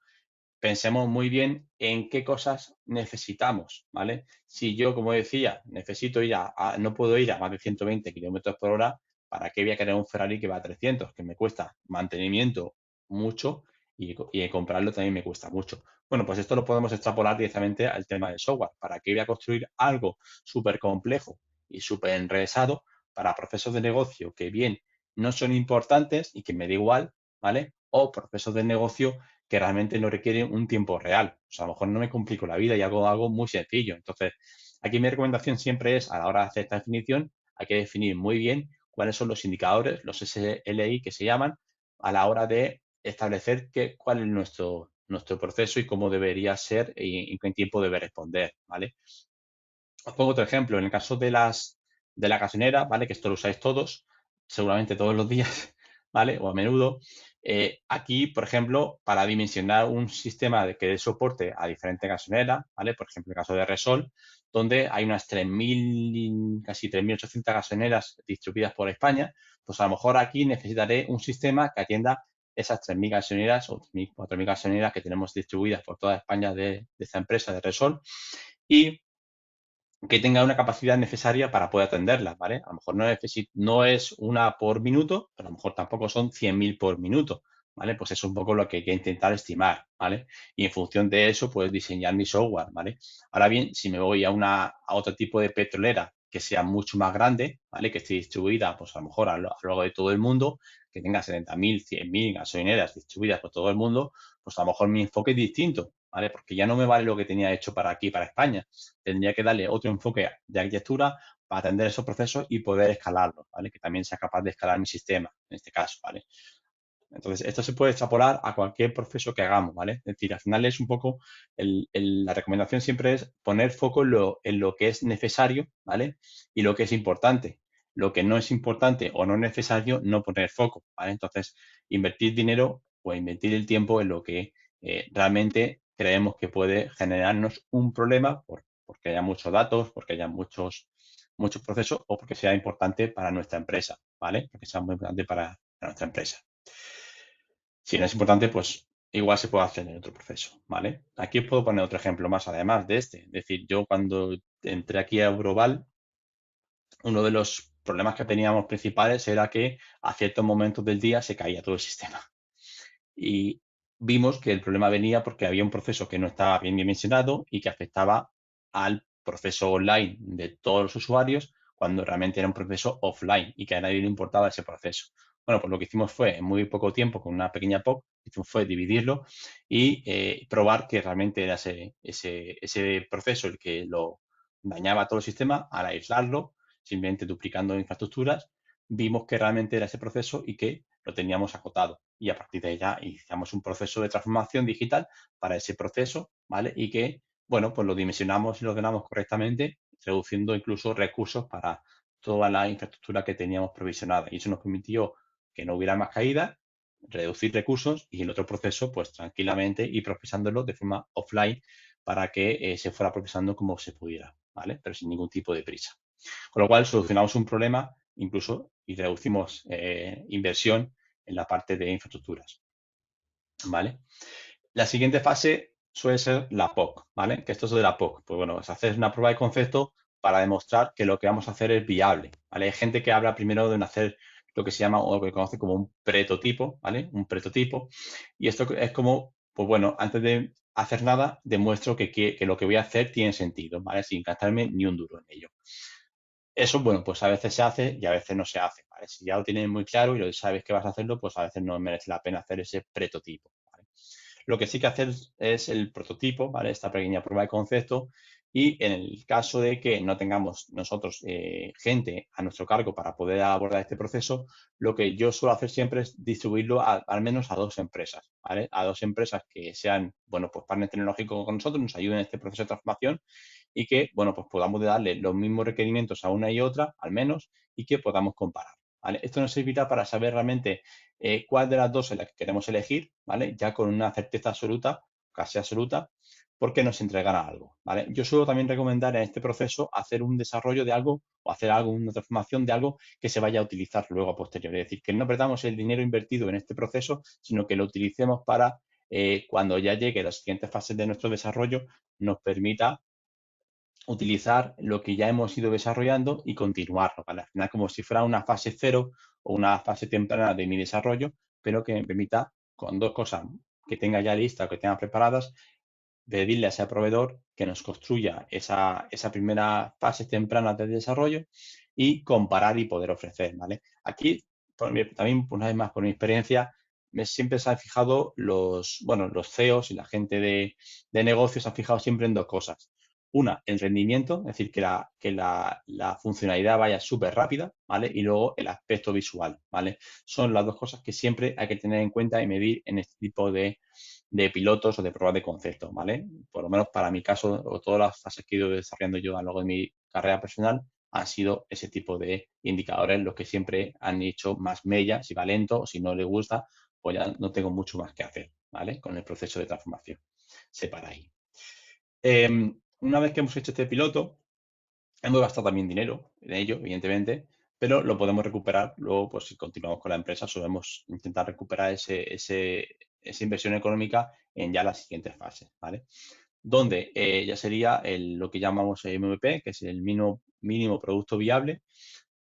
pensemos muy bien en qué cosas necesitamos, ¿vale? Si yo, como decía, necesito ir no puedo ir a más de 120 kilómetros por hora, ¿para qué voy a querer un Ferrari que va a 300? Que me cuesta mantenimiento mucho y comprarlo también me cuesta mucho. Bueno, pues esto lo podemos extrapolar directamente al tema del software. ¿Para qué voy a construir algo súper complejo y súper enrevesado para procesos de negocio que bien no son importantes y que me da igual, ¿vale? O procesos de negocio que realmente no requieren un tiempo real. O sea, a lo mejor no me complico la vida y hago algo muy sencillo. Entonces, aquí mi recomendación siempre es, a la hora de hacer esta definición, hay que definir muy bien cuáles son los indicadores, los SLI que se llaman, a la hora de establecer cuál es nuestro proceso y cómo debería ser y en qué tiempo debe responder, ¿vale? Os pongo otro ejemplo. En el caso de la gasolinera, ¿vale? Que esto lo usáis todos, seguramente todos los días, ¿vale? O a menudo. Aquí, por ejemplo, para dimensionar un sistema que dé soporte a diferentes gasolineras, ¿vale? Por ejemplo, el caso de Resol, donde hay unas 3.000, casi 3.800 gasolineras distribuidas por España, pues a lo mejor aquí necesitaré un sistema que atienda esas 3.000 gasolineras o 3.000, 4.000 gasolineras que tenemos distribuidas por toda España de esta empresa de Resol y que tenga una capacidad necesaria para poder atenderlas, ¿vale? A lo mejor no es una por minuto, pero a lo mejor tampoco son 100.000 por minuto, ¿vale? Pues eso es un poco lo que hay que intentar estimar, ¿vale? Y en función de eso, pues diseñar mi software, ¿vale? Ahora bien, si me voy a otro tipo de petrolera que sea mucho más grande, ¿vale? Que esté distribuida, pues a lo mejor a lo largo de todo el mundo, que tenga 70.000, 100.000 gasolineras distribuidas por todo el mundo, pues a lo mejor mi enfoque es distinto, ¿vale? Porque ya no me vale lo que tenía hecho para aquí, para España. Tendría que darle otro enfoque de arquitectura para atender esos procesos y poder escalarlos, ¿vale? Que también sea capaz de escalar mi sistema, en este caso, ¿vale? Entonces, esto se puede extrapolar a cualquier proceso que hagamos, ¿vale? Es decir, al final es un poco, la recomendación siempre es poner foco en lo que es necesario, ¿vale? Y lo que es importante. Lo que no es importante o no es necesario, no poner foco, ¿vale? Entonces, invertir dinero o invertir el tiempo en lo que realmente creemos que puede generarnos un problema porque haya muchos datos, porque haya muchos procesos o porque sea importante para nuestra empresa, ¿vale? Porque sea muy importante para nuestra empresa. Si no es importante, pues igual se puede hacer en otro proceso, ¿vale? Aquí os puedo poner otro ejemplo más, además de este. Es decir, yo cuando entré aquí a Euroval, uno de los problemas que teníamos principales era que a ciertos momentos del día se caía todo el sistema. Y vimos que el problema venía porque había un proceso que no estaba bien dimensionado y que afectaba al proceso online de todos los usuarios cuando realmente era un proceso offline y que a nadie le importaba ese proceso. Bueno, pues lo que hicimos fue, en muy poco tiempo, con una pequeña POC, fue dividirlo y probar que realmente era ese proceso el que lo dañaba a todo el sistema. Al aislarlo, simplemente duplicando infraestructuras, vimos que realmente era ese proceso y que lo teníamos acotado. Y a partir de ahí ya iniciamos un proceso de transformación digital para ese proceso, ¿vale? Y que, bueno, pues lo dimensionamos y lo ordenamos correctamente, reduciendo incluso recursos para toda la infraestructura que teníamos provisionada. Y eso nos permitió que no hubiera más caídas, reducir recursos y el otro proceso, pues tranquilamente ir procesándolo de forma offline para que se fuera procesando como se pudiera, ¿vale? Pero sin ningún tipo de prisa. Con lo cual, solucionamos un problema incluso y reducimos inversión en la parte de infraestructuras, ¿vale? La siguiente fase suele ser la POC, ¿vale? ¿Qué es esto de la POC? Pues bueno, es hacer una prueba de concepto para demostrar que lo que vamos a hacer es viable, ¿vale? Hay gente que habla primero de hacer lo que se llama o lo que conoce como un prototipo, ¿vale? Un prototipo. Y esto es como, pues bueno, antes de hacer nada, demuestro que lo que voy a hacer tiene sentido, ¿vale? Sin gastarme ni un duro en ello. Eso, bueno, pues a veces se hace y a veces no se hace, ¿vale? Si ya lo tienes muy claro y lo sabes que vas a hacerlo, pues a veces no merece la pena hacer ese prototipo, ¿vale? Lo que sí que hacer es el prototipo, ¿vale? Esta pequeña prueba de concepto y en el caso de que no tengamos nosotros gente a nuestro cargo para poder abordar este proceso, lo que yo suelo hacer siempre es distribuirlo al menos a 2 empresas, ¿vale? A 2 empresas que sean, bueno, pues partner tecnológico con nosotros, nos ayuden en este proceso de transformación y que, bueno, pues podamos darle los mismos requerimientos a una y otra, al menos, y que podamos comparar, ¿vale? Esto nos servirá para saber realmente cuál de las dos es la que queremos elegir, ¿vale? Ya con una certeza absoluta, casi absoluta, porque nos entregará algo, ¿vale? Yo suelo también recomendar en este proceso hacer un desarrollo de algo o hacer algo, una transformación de algo que se vaya a utilizar luego a posteriori. Es decir, que no perdamos el dinero invertido en este proceso, sino que lo utilicemos para cuando ya llegue las siguientes fases de nuestro desarrollo, nos permita utilizar lo que ya hemos ido desarrollando y continuarlo, ¿vale? Al final, como si fuera una fase cero o una fase temprana de mi desarrollo, pero que me permita, con 2 cosas que tenga ya lista o que tenga preparadas, pedirle a ese proveedor que nos construya esa primera fase temprana de desarrollo y comparar y poder ofrecer, ¿vale? Aquí, también, una vez más, por mi experiencia, siempre se han fijado bueno, los CEOs y la gente de negocios se han fijado siempre en 2 cosas. Una, el rendimiento, es decir, que la funcionalidad vaya súper rápida, ¿vale? Y luego el aspecto visual, ¿vale? Son las 2 cosas que siempre hay que tener en cuenta y medir en este tipo de pilotos o de pruebas de concepto, ¿vale? Por lo menos para mi caso, o todas las fases que he ido desarrollando yo a lo largo de mi carrera personal, han sido ese tipo de indicadores los que siempre han hecho más mella. Si va lento o si no le gusta, pues ya no tengo mucho más que hacer, ¿vale? Con el proceso de transformación. Se para ahí. Una vez que hemos hecho este piloto, hemos gastado también dinero en ello, evidentemente, pero lo podemos recuperar luego, pues si continuamos con la empresa, solemos intentar recuperar esa inversión económica en ya las siguientes fases, ¿vale? Donde ya sería lo que llamamos MVP, que es el mínimo producto viable,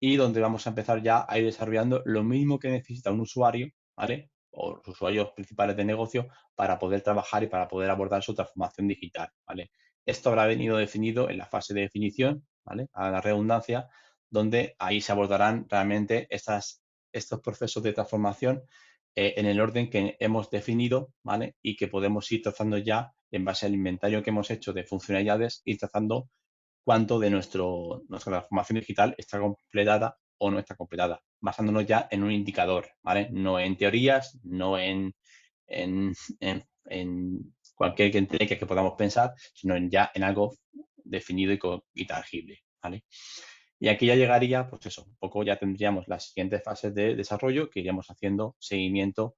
y donde vamos a empezar ya a ir desarrollando lo mismo que necesita un usuario, ¿vale? O los usuarios principales de negocio para poder trabajar y para poder abordar su transformación digital, ¿vale? Esto habrá venido definido en la fase de definición, ¿vale? A la redundancia, donde ahí se abordarán realmente estos procesos de transformación en el orden que hemos definido, ¿vale? Y que podemos ir trazando ya en base al inventario que hemos hecho de funcionalidades, ir trazando cuánto de nuestra transformación digital está completada o no está completada, basándonos ya en un indicador, ¿vale? No en teorías, no en, en cualquier entrega que podamos pensar, sino ya en algo definido y tangible, ¿vale? Y aquí ya llegaría, pues eso, un poco ya tendríamos las siguientes fases de desarrollo que iríamos haciendo seguimiento.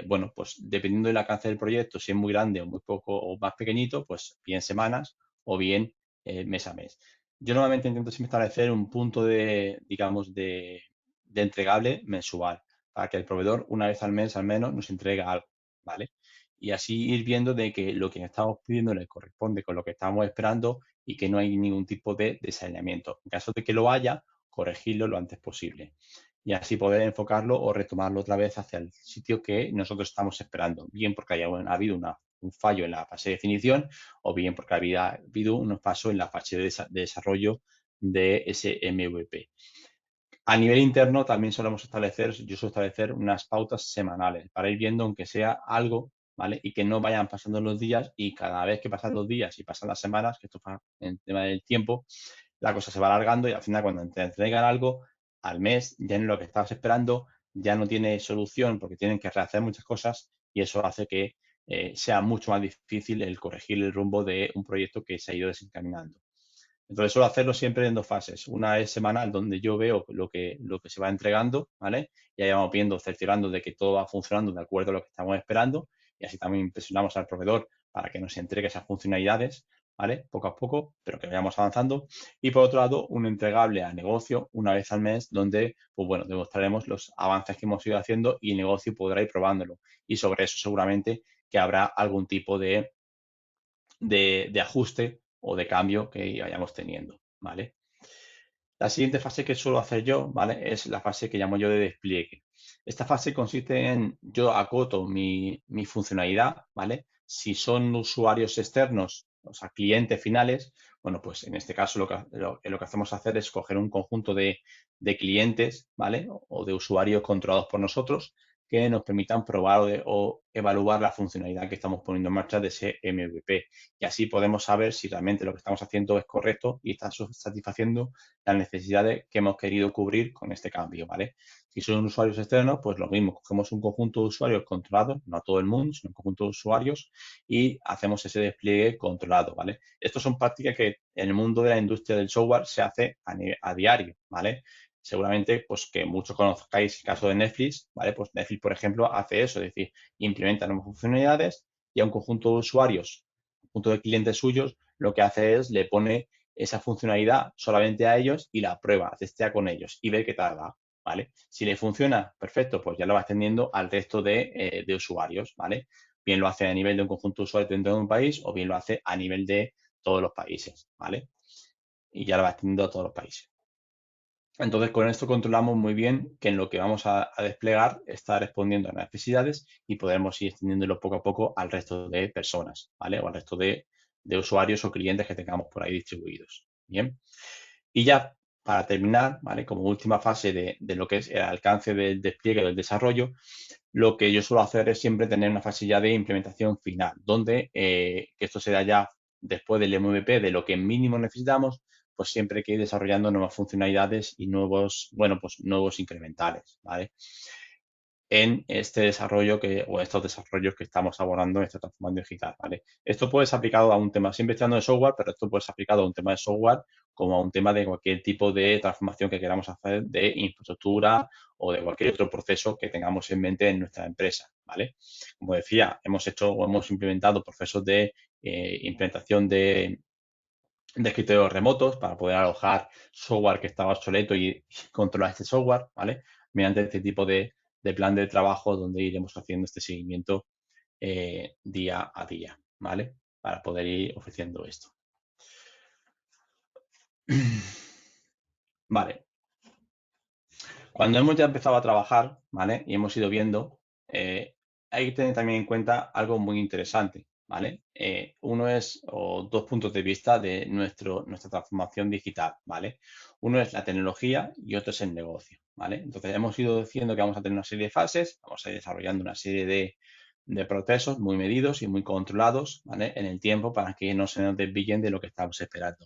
Bueno, pues dependiendo del alcance del proyecto, si es muy grande o muy poco o más pequeñito, pues bien semanas o bien mes a mes. Yo normalmente intento siempre establecer un punto de, digamos, de entregable mensual para que el proveedor una vez al mes al menos nos entregue algo, ¿vale? Y así ir viendo de que lo que estamos pidiendo le corresponde con lo que estamos esperando y que no hay ningún tipo de desalineamiento. En caso de que lo haya, corregirlo lo antes posible. Y así poder enfocarlo o retomarlo otra vez hacia el sitio que nosotros estamos esperando, bien porque haya habido un fallo en la fase de definición o bien porque había habido un paso en la fase de desarrollo de ese MVP. A nivel interno también yo suelo establecer unas pautas semanales para ir viendo aunque sea algo, ¿vale? Y que no vayan pasando los días y cada vez que pasan los días y pasan las semanas, que esto va en tema del tiempo, la cosa se va alargando y al final cuando te entregan algo al mes, ya en lo que estabas esperando, ya no tiene solución porque tienen que rehacer muchas cosas y eso hace que sea mucho más difícil el corregir el rumbo de un proyecto que se ha ido desencaminando. Entonces suelo hacerlo siempre en dos fases. Una es semanal, donde yo veo lo que se va entregando, ¿vale? Y ahí vamos viendo, cerciorando de que todo va funcionando de acuerdo a lo que estamos esperando. Y así también presionamos al proveedor para que nos entregue esas funcionalidades, ¿vale? Poco a poco, pero que vayamos avanzando. Y por otro lado, un entregable a negocio una vez al mes, donde, pues bueno, demostraremos los avances que hemos ido haciendo y el negocio podrá ir probándolo. Y sobre eso seguramente que habrá algún tipo de ajuste o de cambio que vayamos teniendo, ¿vale? La siguiente fase que suelo hacer yo, ¿vale? Es la fase que llamo yo de despliegue. Esta fase consiste en, yo acoto mi funcionalidad, ¿vale? Si son usuarios externos, o sea, clientes finales, bueno, pues en este caso lo que hacemos hacer es coger un conjunto de clientes, ¿vale? O de usuarios controlados por nosotros que nos permitan probar o evaluar la funcionalidad que estamos poniendo en marcha de ese MVP. Y así podemos saber si realmente lo que estamos haciendo es correcto y está satisfaciendo las necesidades que hemos querido cubrir con este cambio, ¿vale? Si son usuarios externos, pues lo mismo, cogemos un conjunto de usuarios controlados, no todo el mundo, sino un conjunto de usuarios y hacemos ese despliegue controlado, ¿vale? Estas son prácticas que en el mundo de la industria del software se hace a diario, ¿vale? Seguramente, pues que muchos conozcáis el caso de Netflix, ¿vale? Pues Netflix, por ejemplo, hace eso, es decir, implementa nuevas funcionalidades y a un conjunto de usuarios, un conjunto de clientes suyos, lo que hace es le pone esa funcionalidad solamente a ellos y la prueba, testea con ellos y ve qué tal va, ¿vale? Si le funciona, perfecto, pues ya lo va extendiendo al resto de usuarios, ¿vale? Bien lo hace a nivel de un conjunto de usuarios dentro de un país o bien lo hace a nivel de todos los países, ¿vale? Y ya lo va extendiendo a todos los países. Entonces, con esto controlamos muy bien que en lo que vamos a desplegar está respondiendo a las necesidades y podemos ir extendiéndolo poco a poco al resto de personas, ¿vale? O al resto de usuarios o clientes que tengamos por ahí distribuidos. Bien. Y ya para terminar, ¿vale? Como última fase de lo que es el alcance del despliegue del desarrollo, lo que yo suelo hacer es siempre tener una fase ya de implementación final, donde que esto se da ya después del MVP de lo que mínimo necesitamos, pues siempre hay que ir desarrollando nuevas funcionalidades y nuevos incrementales, ¿vale? En este desarrollo o estos desarrollos que estamos abordando en esta transformación digital, ¿vale? Esto puede ser aplicado a un tema, siempre estando de software, pero esto puede ser aplicado a un tema de software como a un tema de cualquier tipo de transformación que queramos hacer de infraestructura o de cualquier otro proceso que tengamos en mente en nuestra empresa, ¿vale? Como decía, hemos implementado procesos de implementación de escritorios remotos para poder alojar software que estaba obsoleto y controlar este software, ¿vale? Mediante este tipo de plan de trabajo donde iremos haciendo este seguimiento día a día, ¿vale? Para poder ir ofreciendo esto. Vale. Cuando hemos ya empezado a trabajar, ¿vale? Y hemos ido viendo, hay que tener también en cuenta algo muy interesante, ¿vale? Uno es, o dos puntos de vista de nuestra transformación digital, ¿vale? Uno es la tecnología y otro es el negocio, ¿vale? Entonces, hemos ido diciendo que vamos a tener una serie de fases, vamos a ir desarrollando una serie de procesos muy medidos y muy controlados, ¿vale? En el tiempo para que no se nos desvíen de lo que estamos esperando.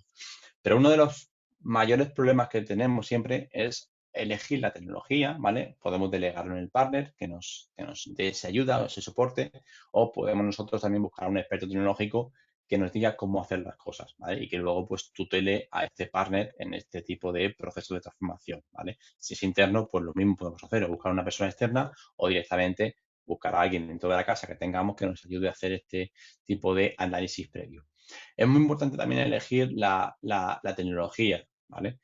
Pero uno de los mayores problemas que tenemos siempre es elegir la tecnología, ¿vale? Podemos delegarlo en el partner que nos dé esa ayuda o ese soporte, o podemos nosotros también buscar un experto tecnológico que nos diga cómo hacer las cosas, ¿vale? Y que luego pues tutele a este partner en este tipo de proceso de transformación, ¿vale? Si es interno, pues lo mismo podemos hacer, o buscar una persona externa o directamente buscar a alguien dentro de la casa que tengamos que nos ayude a hacer este tipo de análisis previo. Es muy importante también elegir la tecnología, ¿vale?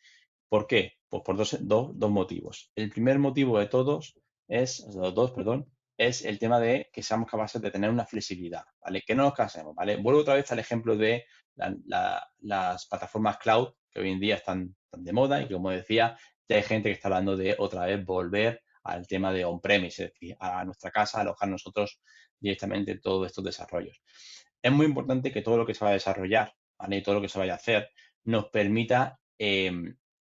¿Por qué? Pues por dos motivos. El primer motivo de todos los dos, perdón, es el tema de que seamos capaces de tener una flexibilidad, ¿vale? Que no nos cansemos, ¿vale? Vuelvo otra vez al ejemplo de las plataformas cloud que hoy en día están de moda y que, como decía, ya hay gente que está hablando de otra vez volver al tema de on-premise, es decir, a nuestra casa, alojar nosotros directamente todos estos desarrollos. Es muy importante que todo lo que se vaya a desarrollar, ¿vale? Y todo lo que se vaya a hacer nos permita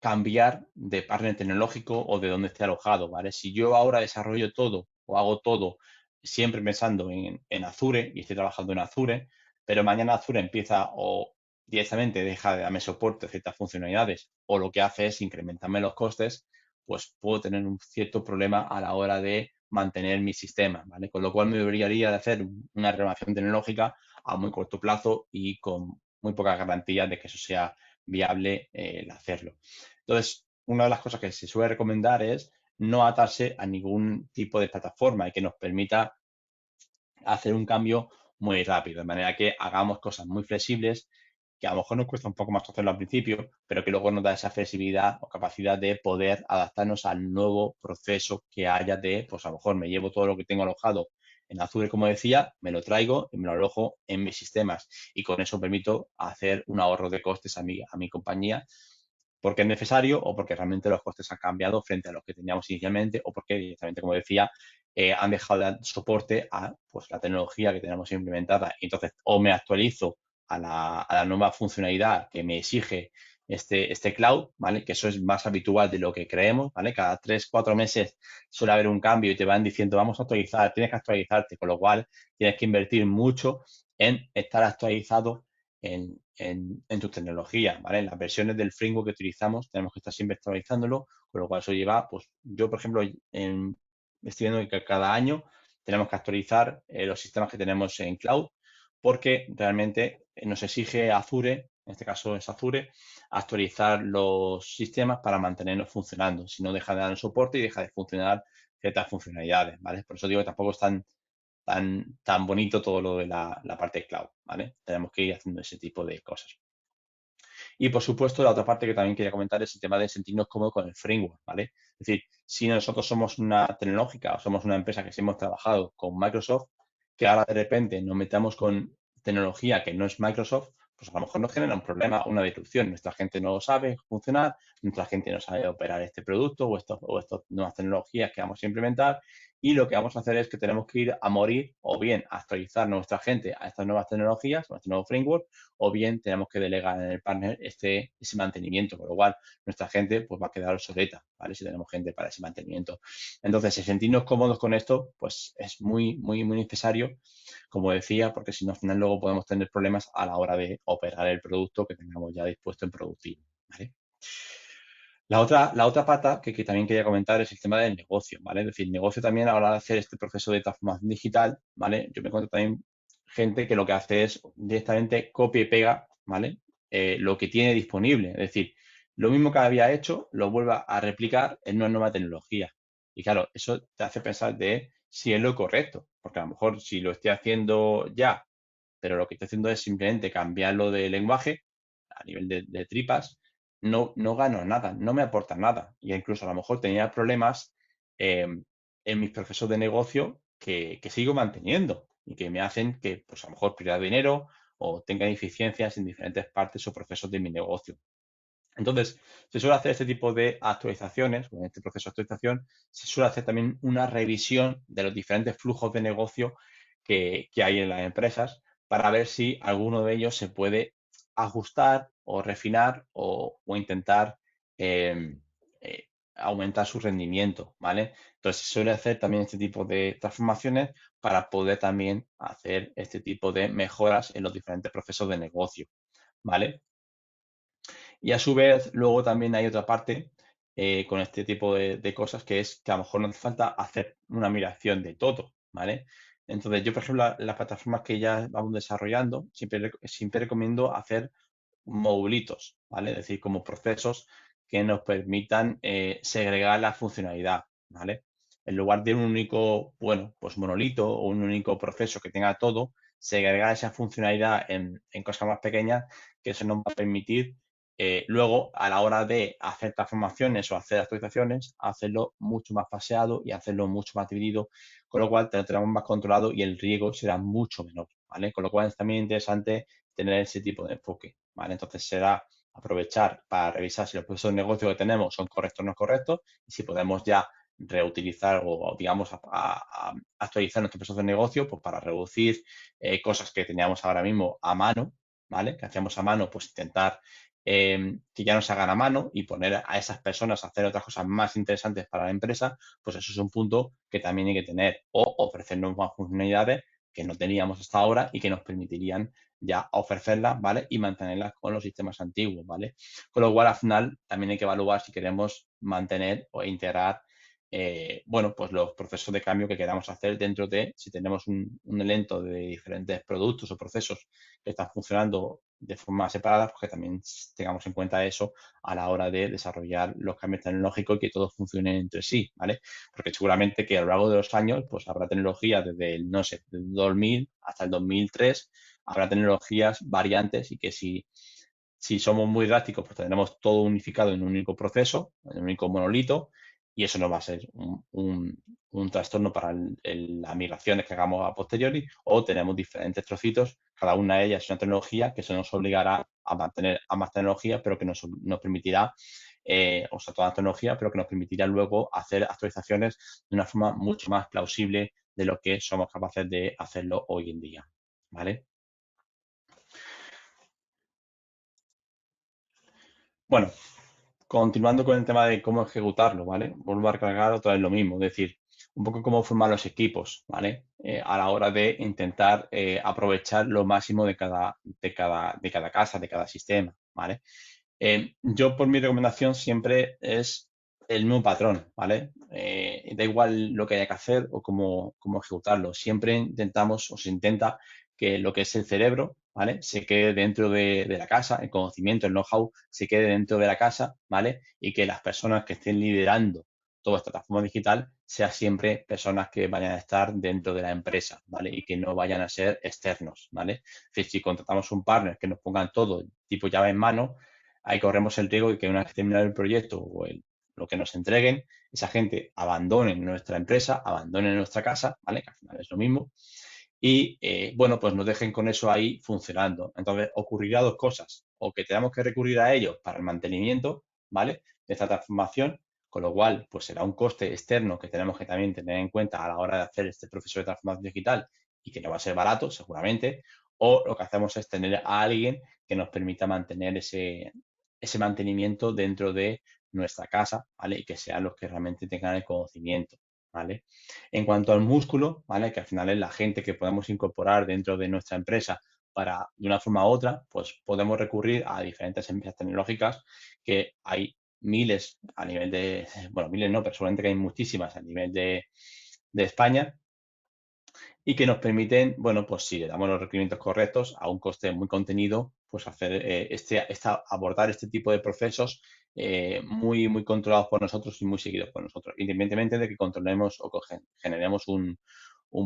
cambiar de partner tecnológico o de dónde esté alojado, ¿vale? Si yo ahora desarrollo todo o hago todo siempre pensando en Azure y estoy trabajando en Azure, pero mañana Azure empieza o directamente deja de darme soporte a ciertas funcionalidades o lo que hace es incrementarme los costes, pues puedo tener un cierto problema a la hora de mantener mi sistema, ¿vale? Con lo cual me debería de hacer una renovación tecnológica a muy corto plazo y con muy pocas garantías de que eso sea viable el hacerlo. Entonces, una de las cosas que se suele recomendar es no atarse a ningún tipo de plataforma y que nos permita hacer un cambio muy rápido, de manera que hagamos cosas muy flexibles, que a lo mejor nos cuesta un poco más hacerlo al principio, pero que luego nos da esa flexibilidad o capacidad de poder adaptarnos al nuevo proceso que haya de, pues a lo mejor me llevo todo lo que tengo alojado en Azure, como decía, me lo traigo y me lo alojo en mis sistemas y con eso permito hacer un ahorro de costes a mi compañía porque es necesario o porque realmente los costes han cambiado frente a los que teníamos inicialmente o porque directamente, como decía, han dejado de dar soporte a pues, la tecnología que tenemos implementada. Entonces, o me actualizo a la nueva funcionalidad que me exige este cloud, ¿vale? Que eso es más habitual de lo que creemos, ¿vale? Cada 3, 4 meses suele haber un cambio y te van diciendo, vamos a actualizar, tienes que actualizarte, con lo cual tienes que invertir mucho en estar actualizado en tu tecnología, ¿vale? En las versiones del framework que utilizamos tenemos que estar siempre actualizándolo, con lo cual eso lleva, pues yo, por ejemplo, estoy viendo que cada año tenemos que actualizar los sistemas que tenemos en cloud porque realmente nos exige Azure, en este caso es Azure, actualizar los sistemas para mantenerlos funcionando. Si no, deja de dar el soporte y deja de funcionar ciertas funcionalidades, ¿vale? Por eso digo que tampoco es tan bonito todo lo de la parte cloud, ¿vale? Tenemos que ir haciendo ese tipo de cosas. Y por supuesto, la otra parte que también quería comentar es el tema de sentirnos cómodos con el framework, ¿vale? Es decir, si nosotros somos una tecnológica o somos una empresa que sí hemos trabajado con Microsoft, que ahora de repente nos metamos con tecnología que no es Microsoft, pues a lo mejor nos genera un problema, una disrupción. Nuestra gente no sabe funcionar, nuestra gente no sabe operar este producto o estas nuevas tecnologías que vamos a implementar y lo que vamos a hacer es que tenemos que ir a morir o bien actualizar nuestra gente a estas nuevas tecnologías, a este nuevo framework, o bien tenemos que delegar en el partner ese mantenimiento, con lo cual nuestra gente pues, va a quedar obsoleta, ¿vale? Si tenemos gente para ese mantenimiento. Entonces, el sentirnos cómodos con esto, pues es muy, muy, muy necesario, como decía, porque si no, al final luego podemos tener problemas a la hora de operar el producto que tengamos ya dispuesto en productivo, ¿vale? La otra pata que también quería comentar es el tema del negocio, ¿vale? Es decir, el negocio también a la hora de hacer este proceso de transformación digital, ¿vale? Yo me encuentro también gente que lo que hace es directamente copia y pega, ¿vale? Lo que tiene disponible. Es decir, lo mismo que había hecho, lo vuelva a replicar en una nueva tecnología. Y claro, eso te hace pensar de si es lo correcto, porque a lo mejor si lo estoy haciendo ya, pero lo que estoy haciendo es simplemente cambiarlo de lenguaje a nivel de tripas, no gano nada, no me aporta nada. Y incluso a lo mejor tenía problemas en mis procesos de negocio que sigo manteniendo y que me hacen que, pues a lo mejor pierda dinero o tenga ineficiencias en diferentes partes o procesos de mi negocio. Entonces, se suele hacer este tipo de actualizaciones, o en este proceso de actualización, se suele hacer también una revisión de los diferentes flujos de negocio que hay en las empresas para ver si alguno de ellos se puede ajustar o refinar o intentar eh, aumentar su rendimiento, ¿vale? Entonces se suele hacer también este tipo de transformaciones para poder también hacer este tipo de mejoras en los diferentes procesos de negocio, ¿vale? Y a su vez, luego también hay otra parte con este tipo de cosas que es que a lo mejor no hace falta hacer una migración de todo, ¿vale? Entonces, yo, por ejemplo, las plataformas que ya vamos desarrollando, siempre recomiendo hacer modulitos, ¿vale? Es decir, como procesos que nos permitan segregar la funcionalidad, ¿vale? En lugar de un único, bueno, pues monolito o un único proceso que tenga todo, segregar esa funcionalidad en cosas más pequeñas, que eso nos va a permitir luego, a la hora de hacer transformaciones o hacer actualizaciones, hacerlo mucho más faseado y hacerlo mucho más dividido, con lo cual tenemos más controlado y el riesgo será mucho menor, ¿vale? Con lo cual es también interesante tener ese tipo de enfoque, ¿vale? Entonces será aprovechar para revisar si los procesos de negocio que tenemos son correctos o no correctos y si podemos ya reutilizar o digamos, actualizar nuestros procesos de negocio pues para reducir cosas que teníamos ahora mismo a mano, ¿vale? Que hacíamos a mano, pues intentar que ya no se hagan a mano y poner a esas personas a hacer otras cosas más interesantes para la empresa, pues eso es un punto que también hay que tener o ofrecernos más funcionalidades que no teníamos hasta ahora y que nos permitirían ya ofrecerlas, ¿vale? Y mantenerlas con los sistemas antiguos, ¿vale? Con lo cual, al final, también hay que evaluar si queremos mantener o integrar, bueno, pues los procesos de cambio que queramos hacer dentro de, si tenemos un elenco de diferentes productos o procesos que están funcionando de forma separada, pues que también tengamos en cuenta eso a la hora de desarrollar los cambios tecnológicos y que todos funcionen entre sí, ¿vale? Porque seguramente que a lo largo de los años, pues habrá tecnología desde el, no sé, del 2000 hasta el 2003, habrá tecnologías variantes y que si somos muy drásticos, pues tendremos todo unificado en un único proceso, en un único monolito, y eso no va a ser un trastorno para las migraciones que hagamos a posteriori, o tenemos diferentes trocitos, cada una de ellas es una tecnología que eso nos obligará a mantener ambas tecnologías, pero que nos permitirá, o sea, toda la tecnología, pero que nos permitirá luego hacer actualizaciones de una forma mucho más plausible de lo que somos capaces de hacerlo hoy en día, ¿vale? Bueno, continuando con el tema de cómo ejecutarlo, ¿vale? Vuelvo a recargar otra vez lo mismo, es decir, un poco cómo formar los equipos, ¿vale? A la hora de intentar aprovechar lo máximo de cada casa, de cada sistema, ¿vale? Yo, por mi recomendación, siempre es el mismo patrón, ¿vale? Da igual lo que haya que hacer o cómo ejecutarlo. Siempre intentamos o se intenta que lo que es el cerebro, ¿vale? Se quede dentro de la casa, el conocimiento, el know-how se quede dentro de la casa, ¿vale? Y que las personas que estén liderando toda esta plataforma digital sean siempre personas que vayan a estar dentro de la empresa, ¿vale? Y que no vayan a ser externos, ¿vale? Es decir, si contratamos un partner que nos pongan todo tipo llave en mano, ahí corremos el riesgo de que una vez terminado el proyecto o lo que nos entreguen, esa gente abandone nuestra empresa, abandone nuestra casa, ¿vale? Que al final es lo mismo. Y bueno, pues nos dejen con eso ahí funcionando. Entonces, ocurrirá dos cosas. O que tenemos que recurrir a ellos para el mantenimiento, ¿vale? De esta transformación, con lo cual, pues será un coste externo que tenemos que también tener en cuenta a la hora de hacer este proceso de transformación digital y que no va a ser barato, seguramente. O lo que hacemos es tener a alguien que nos permita mantener ese mantenimiento dentro de nuestra casa, ¿vale? Y que sean los que realmente tengan el conocimiento, ¿vale? En cuanto al músculo, ¿vale? Que al final es la gente que podemos incorporar dentro de nuestra empresa para, de una forma u otra, pues podemos recurrir a diferentes empresas tecnológicas que hay miles a nivel de, bueno, miles no, pero seguramente que hay muchísimas a nivel de España y que nos permiten, bueno, pues si le damos los requerimientos correctos a un coste muy contenido, pues hacer abordar este tipo de procesos muy controlados por nosotros y muy seguidos por nosotros, independientemente de que controlemos o que generemos un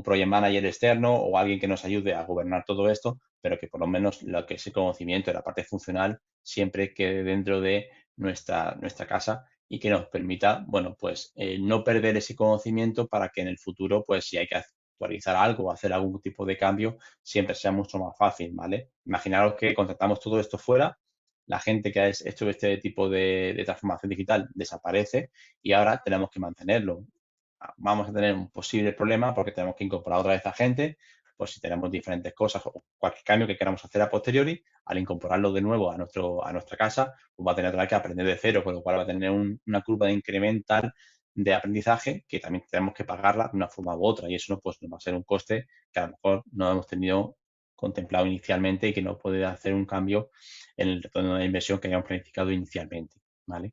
project manager externo o alguien que nos ayude a gobernar todo esto, pero que por lo menos lo que es el conocimiento de la parte funcional siempre quede dentro de nuestra casa y que nos permita, bueno, pues no perder ese conocimiento para que en el futuro, pues si hay que actualizar algo o hacer algún tipo de cambio, siempre sea mucho más fácil, ¿vale? Imaginaros que contratamos todo esto fuera, la gente que ha hecho este tipo de transformación digital desaparece y ahora tenemos que mantenerlo. Vamos a tener un posible problema porque tenemos que incorporar otra vez a gente, pues si tenemos diferentes cosas o cualquier cambio que queramos hacer a posteriori, al incorporarlo de nuevo a nuestra casa, pues va a tener que aprender de cero, con lo cual va a tener una curva de incremental de aprendizaje que también tenemos que pagarla de una forma u otra y eso no, pues, nos va a ser un coste que a lo mejor no hemos tenido contemplado inicialmente y que no puede hacer un cambio en el retorno de la inversión que hayamos planificado inicialmente, ¿vale?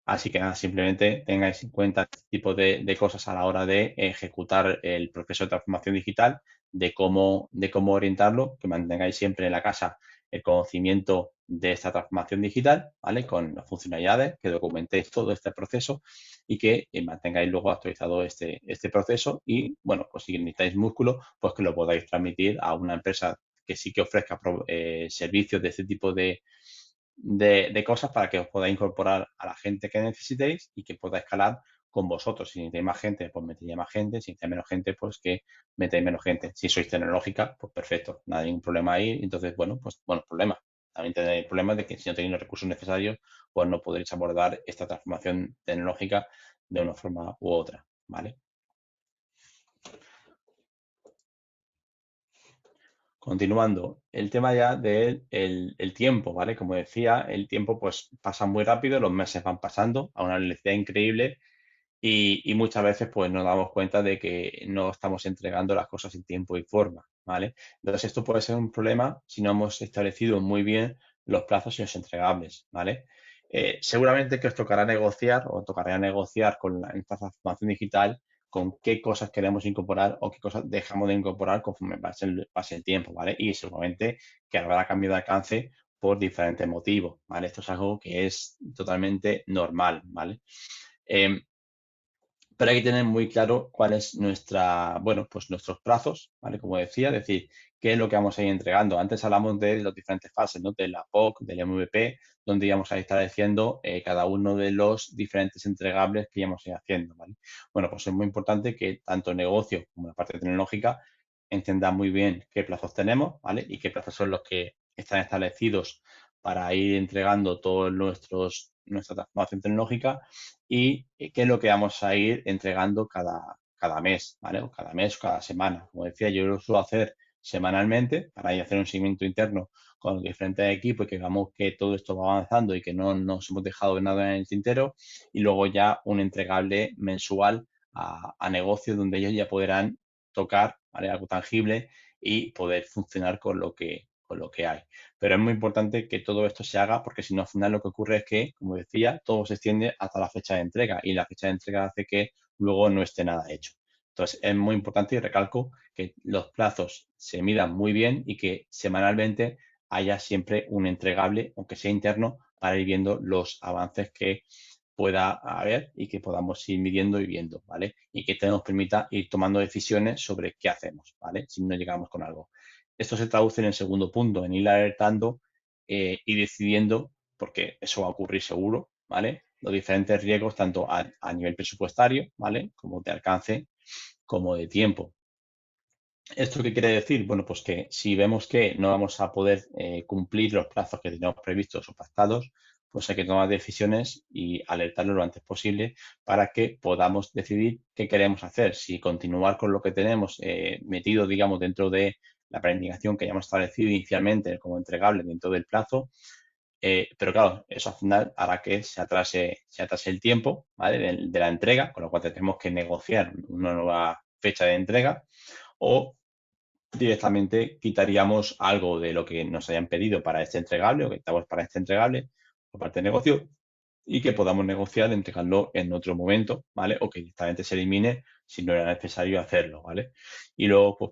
Así que nada, simplemente tengáis en cuenta este tipo de cosas a la hora de ejecutar el proceso de transformación digital, de cómo orientarlo, que mantengáis siempre en la casa el conocimiento de esta transformación digital, ¿vale? Con las funcionalidades, que documentéis todo este proceso y que mantengáis luego actualizado este proceso y, bueno, pues si necesitáis músculo, pues que lo podáis transmitir a una empresa que sí que ofrezca servicios de este tipo de cosas para que os podáis incorporar a la gente que necesitéis y que pueda escalar con vosotros. Si necesitáis más gente, pues metéis más gente. Si necesitáis menos gente, pues que metéis menos gente. Si sois tecnológica, pues perfecto, no hay ningún problema ahí. Entonces, bueno, pues bueno, problema. También tenéis problemas de que si no tenéis los recursos necesarios, pues no podréis abordar esta transformación tecnológica de una forma u otra, ¿vale? Continuando, el tema ya del el tiempo, ¿vale? Como decía, el tiempo pues pasa muy rápido, los meses van pasando a una velocidad increíble y muchas veces pues nos damos cuenta de que no estamos entregando las cosas en tiempo y forma, ¿vale? Entonces esto puede ser un problema si no hemos establecido muy bien los plazos y los entregables, ¿vale? Seguramente que os tocará negociar o tocará negociar con esta transformación digital con qué cosas queremos incorporar o qué cosas dejamos de incorporar conforme pase el tiempo, ¿vale? Y seguramente que habrá cambio de alcance por diferentes motivos, ¿vale? Esto es algo que es totalmente normal, ¿vale? Em, pero hay que tener muy claro cuál es bueno, pues nuestros plazos, ¿vale? Como decía, es decir, qué es lo que vamos a ir entregando. Antes hablamos de las diferentes fases, ¿no? De la POC, del MVP, donde íbamos a estar haciendo cada uno de los diferentes entregables que íbamos a ir haciendo, ¿vale? Bueno, pues es muy importante que tanto el negocio como la parte tecnológica entendan muy bien qué plazos tenemos, ¿vale? Y qué plazos son los que están establecidos para ir entregando todos nuestra transformación tecnológica y qué es lo que vamos a ir entregando cada mes, ¿vale? O cada mes o cada semana. Como decía, yo lo suelo hacer semanalmente para ir a hacer un seguimiento interno con los diferentes equipos y que veamos que todo esto va avanzando y que no nos hemos dejado nada en el tintero. Y luego ya un entregable mensual a negocios donde ellos ya podrán tocar, ¿vale? Algo tangible y poder funcionar con lo que hay. Pero es muy importante que todo esto se haga porque si no, al final lo que ocurre es que, como decía, todo se extiende hasta la fecha de entrega y la fecha de entrega hace que luego no esté nada hecho. Entonces, es muy importante y recalco que los plazos se midan muy bien y que semanalmente haya siempre un entregable, aunque sea interno, para ir viendo los avances que pueda haber y que podamos ir midiendo y viendo, ¿vale? Y que esto nos permita ir tomando decisiones sobre qué hacemos, ¿vale? Si no llegamos con algo. Esto se traduce en el segundo punto, en ir alertando y decidiendo, porque eso va a ocurrir seguro, ¿vale? Los diferentes riesgos, tanto a nivel presupuestario, ¿vale? Como de alcance, como de tiempo. ¿Esto qué quiere decir? Bueno, pues que si vemos que no vamos a poder cumplir los plazos que tenemos previstos o pactados, pues hay que tomar decisiones y alertarlo lo antes posible para que podamos decidir qué queremos hacer. Si continuar con lo que tenemos metido, digamos, dentro de la planificación que hayamos establecido inicialmente como entregable dentro del plazo, pero claro, eso al final hará que se atrase el tiempo, ¿vale? de la entrega, con lo cual tenemos que negociar una nueva fecha de entrega o directamente quitaríamos algo de lo que nos hayan pedido para este entregable o que estamos para este entregable por parte de negocio y que podamos negociar de entregarlo en otro momento, ¿vale? O que directamente se elimine si no era necesario hacerlo, ¿vale? Y luego, pues,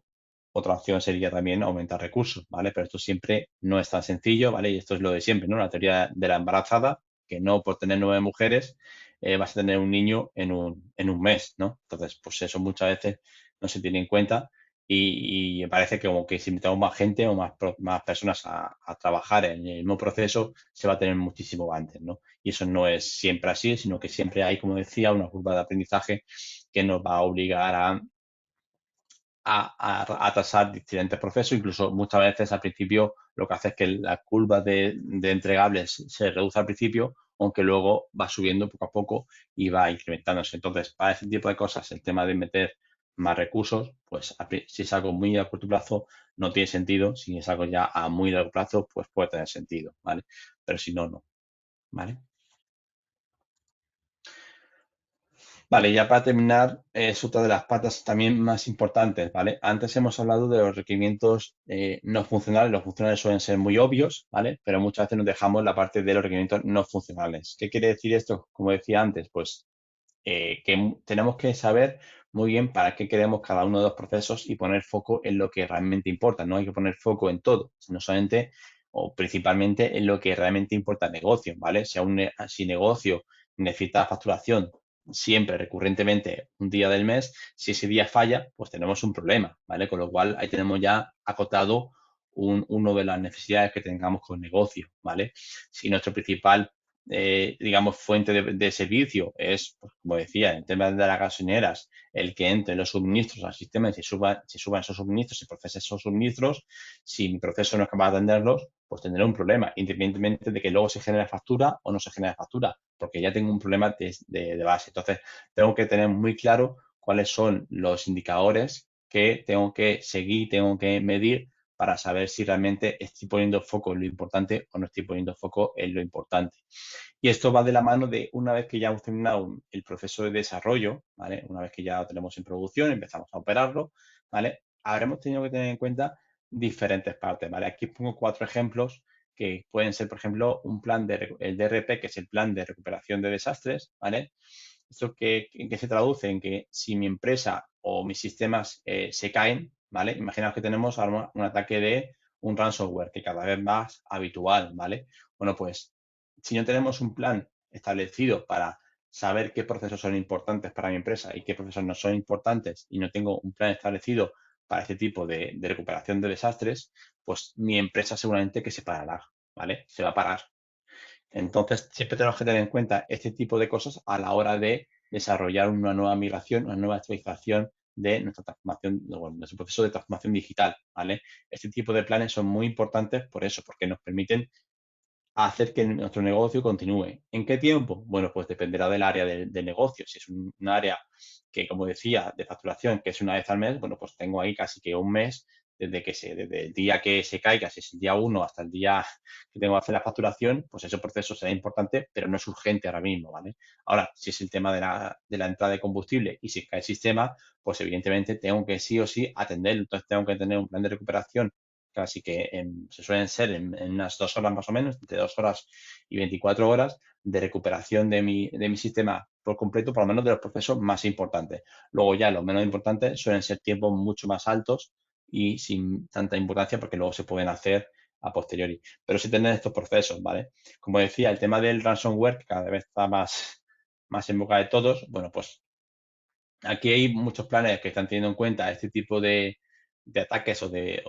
otra opción sería también aumentar recursos, ¿vale? Pero esto siempre no es tan sencillo, ¿vale? Y esto es lo de siempre, ¿no? La teoría de la embarazada, que no por tener 9 mujeres vas a tener un niño en un mes, ¿no? Entonces, pues eso muchas veces no se tiene en cuenta y me parece que como que si invitamos más gente o más personas a trabajar en el mismo proceso, se va a tener muchísimo antes, ¿no? Y eso no es siempre así, sino que siempre hay, como decía, una curva de aprendizaje que nos va a obligar a atrasar diferentes procesos. Incluso muchas veces al principio lo que hace es que la curva de entregables se reduce al principio, aunque luego va subiendo poco a poco y va incrementándose. Entonces, para ese tipo de cosas, el tema de meter más recursos, pues si es algo muy a corto plazo no tiene sentido, si es algo ya a muy largo plazo, pues puede tener sentido, ¿vale? Pero si no, no, ¿vale? Vale, ya para terminar, es otra de las patas también más importantes, ¿vale? Antes hemos hablado de los requerimientos no funcionales. Los funcionales suelen ser muy obvios, ¿vale? Pero muchas veces nos dejamos la parte de los requerimientos no funcionales. ¿Qué quiere decir esto? Como decía antes, pues que tenemos que saber muy bien para qué queremos cada uno de los procesos y poner foco en lo que realmente importa. No hay que poner foco en todo, sino solamente o principalmente en lo que realmente importa al negocio, ¿vale? Si negocio necesita facturación siempre, recurrentemente, un día del mes, si ese día falla, pues tenemos un problema, ¿vale? Con lo cual ahí tenemos ya acotado uno de las necesidades que tengamos con negocio, ¿vale? Si nuestro principal digamos, fuente de servicio es, pues, como decía, en temas de las gasolineras, el que entren los suministros al sistema y se suban esos suministros, se procesen esos suministros. Si mi proceso no es capaz de atenderlos, pues tendré un problema, independientemente de que luego se genere factura o no se genere factura, porque ya tengo un problema de base. Entonces, tengo que tener muy claro cuáles son los indicadores que tengo que seguir, tengo que medir para saber si realmente estoy poniendo foco en lo importante o no estoy poniendo foco en lo importante. Y esto va de la mano de una vez que ya hemos terminado el proceso de desarrollo, ¿vale? Una vez que ya lo tenemos en producción, empezamos a operarlo, ¿vale? Habremos tenido que tener en cuenta diferentes partes, ¿vale? Aquí pongo 4 ejemplos que pueden ser, por ejemplo, el DRP, que es el plan de recuperación de desastres, ¿vale? Esto en qué se traduce en que si mi empresa o mis sistemas se caen, ¿vale? Imaginaos que tenemos ahora un ataque de un ransomware que cada vez más habitual, ¿vale? Bueno, pues si no tenemos un plan establecido para saber qué procesos son importantes para mi empresa y qué procesos no son importantes y no tengo un plan establecido para este tipo de recuperación de desastres, pues mi empresa seguramente que se parará, ¿vale? Se va a parar. Entonces, siempre tenemos que tener en cuenta este tipo de cosas a la hora de desarrollar una nueva migración, una nueva actualización de nuestra transformación, bueno, nuestro proceso de transformación digital, ¿vale? Este tipo de planes son muy importantes por eso, porque nos permiten hacer que nuestro negocio continúe. ¿En qué tiempo? Bueno, pues dependerá del área de negocio. Si es un área que, como decía, de facturación, que es una vez al mes, bueno, pues tengo ahí casi que un mes desde el día que se caiga, si es el día 1 hasta el día que tengo que hacer la facturación, pues ese proceso será importante, pero no es urgente ahora mismo, ¿vale? Ahora, si es el tema de la entrada de combustible y si cae el sistema, pues evidentemente tengo que sí o sí atenderlo. Entonces tengo que tener un plan de recuperación casi que se suelen ser en unas 2 horas más o menos, entre 2 horas y 24 horas de recuperación de mi sistema por completo, por lo menos de los procesos más importantes. Luego ya los menos importantes suelen ser tiempos mucho más altos y sin tanta importancia porque luego se pueden hacer a posteriori. Pero sí tener estos procesos, ¿vale? Como decía, el tema del ransomware, que cada vez está más en boca de todos, bueno, pues aquí hay muchos planes que están teniendo en cuenta este tipo de ataques o de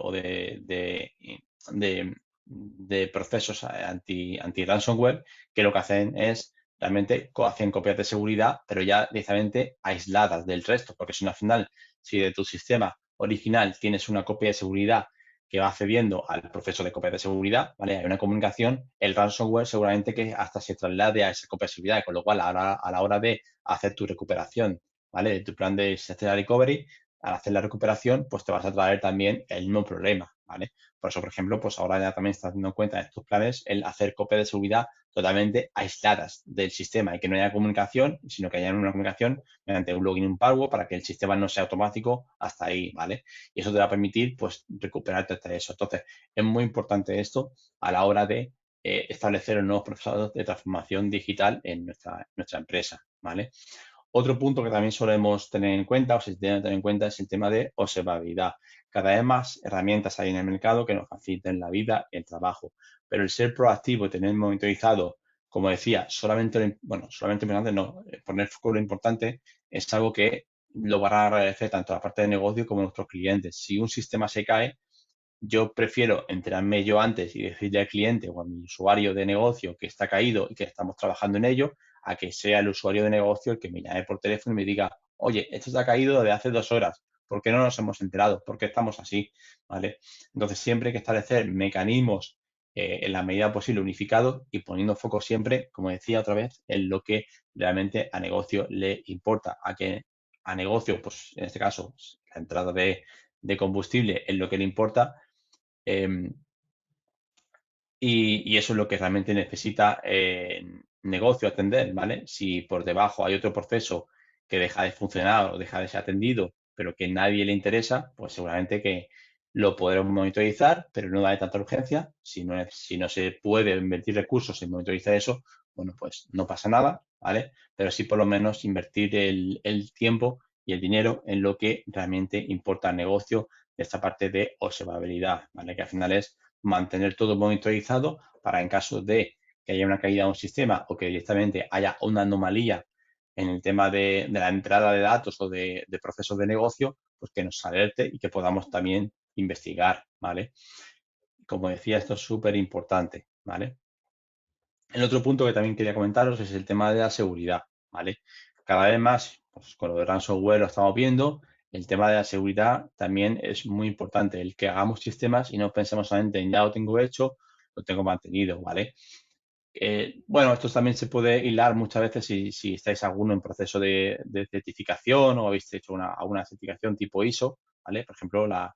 procesos anti-ransomware que lo que hacen es realmente hacen copias de seguridad, pero ya directamente aisladas del resto, porque si no, al final, si de tu sistema original tienes una copia de seguridad que va accediendo al proceso de copia de seguridad, ¿vale? Hay una comunicación, el ransomware seguramente que hasta se traslade a esa copia de seguridad, con lo cual a la hora de hacer tu recuperación, ¿vale? De tu plan de Disaster Recovery, al hacer la recuperación, pues te vas a traer también el mismo problema, ¿vale? Por eso, por ejemplo, pues ahora ya también está teniendo en cuenta en estos planes el hacer copias de seguridad totalmente aisladas del sistema y que no haya comunicación, sino que haya una comunicación mediante un login y un password para que el sistema no sea automático hasta ahí, ¿vale? Y eso te va a permitir, pues, recuperarte de eso. Entonces, es muy importante esto a la hora de establecer nuevos procesos de transformación digital en nuestra empresa, ¿vale? Otro punto que también solemos tener en cuenta o se tiene que tener en cuenta es el tema de observabilidad. Cada vez más herramientas hay en el mercado que nos faciliten la vida y el trabajo, pero el ser proactivo y tener monitorizado, como decía, solamente importante no, poner foco en lo importante es algo que lo van a agradecer tanto la parte de negocio como nuestros clientes. Si un sistema se cae, yo prefiero enterarme yo antes y decirle al cliente o a mi usuario de negocio que está caído y que estamos trabajando en ello, a que sea el usuario de negocio el que me llame por teléfono y me diga, oye, esto se ha caído de hace 2 horas, ¿por qué no nos hemos enterado? ¿Por qué estamos así? ¿Vale? Entonces, siempre hay que establecer mecanismos en la medida posible unificados y poniendo foco siempre, como decía otra vez, en lo que realmente a negocio le importa, a que a negocio, pues en este caso, la entrada de combustible es lo que le importa. Y eso es lo que realmente necesita negocio atender, ¿vale? Si por debajo hay otro proceso que deja de funcionar o deja de ser atendido, pero que nadie le interesa, pues seguramente que lo podremos monitorizar, pero no da de tanta urgencia. Si no se puede invertir recursos en monitorizar eso, bueno, pues no pasa nada, ¿vale? Pero sí por lo menos invertir el tiempo y el dinero en lo que realmente importa al negocio de esta parte de observabilidad, ¿vale? Que al final es mantener todo monitorizado para en caso de que haya una caída de un sistema o que directamente haya una anomalía en el tema de la entrada de datos o de procesos de negocio, pues que nos alerte y que podamos también investigar, ¿vale? Como decía, esto es súper importante, ¿vale? El otro punto que también quería comentaros es el tema de la seguridad, ¿vale? Cada vez más, pues con lo de ransomware lo estamos viendo, el tema de la seguridad también es muy importante, el que hagamos sistemas y no pensemos solamente en ya lo tengo hecho, lo tengo mantenido, ¿vale? Bueno, esto también se puede hilar muchas veces si estáis alguno en proceso de certificación o habéis hecho alguna certificación tipo ISO, ¿vale? Por ejemplo, la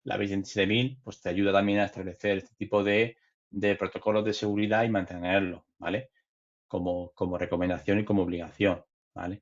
27000 pues te ayuda también a establecer este tipo de protocolos de seguridad y mantenerlo, ¿vale? Como recomendación y como obligación, ¿vale?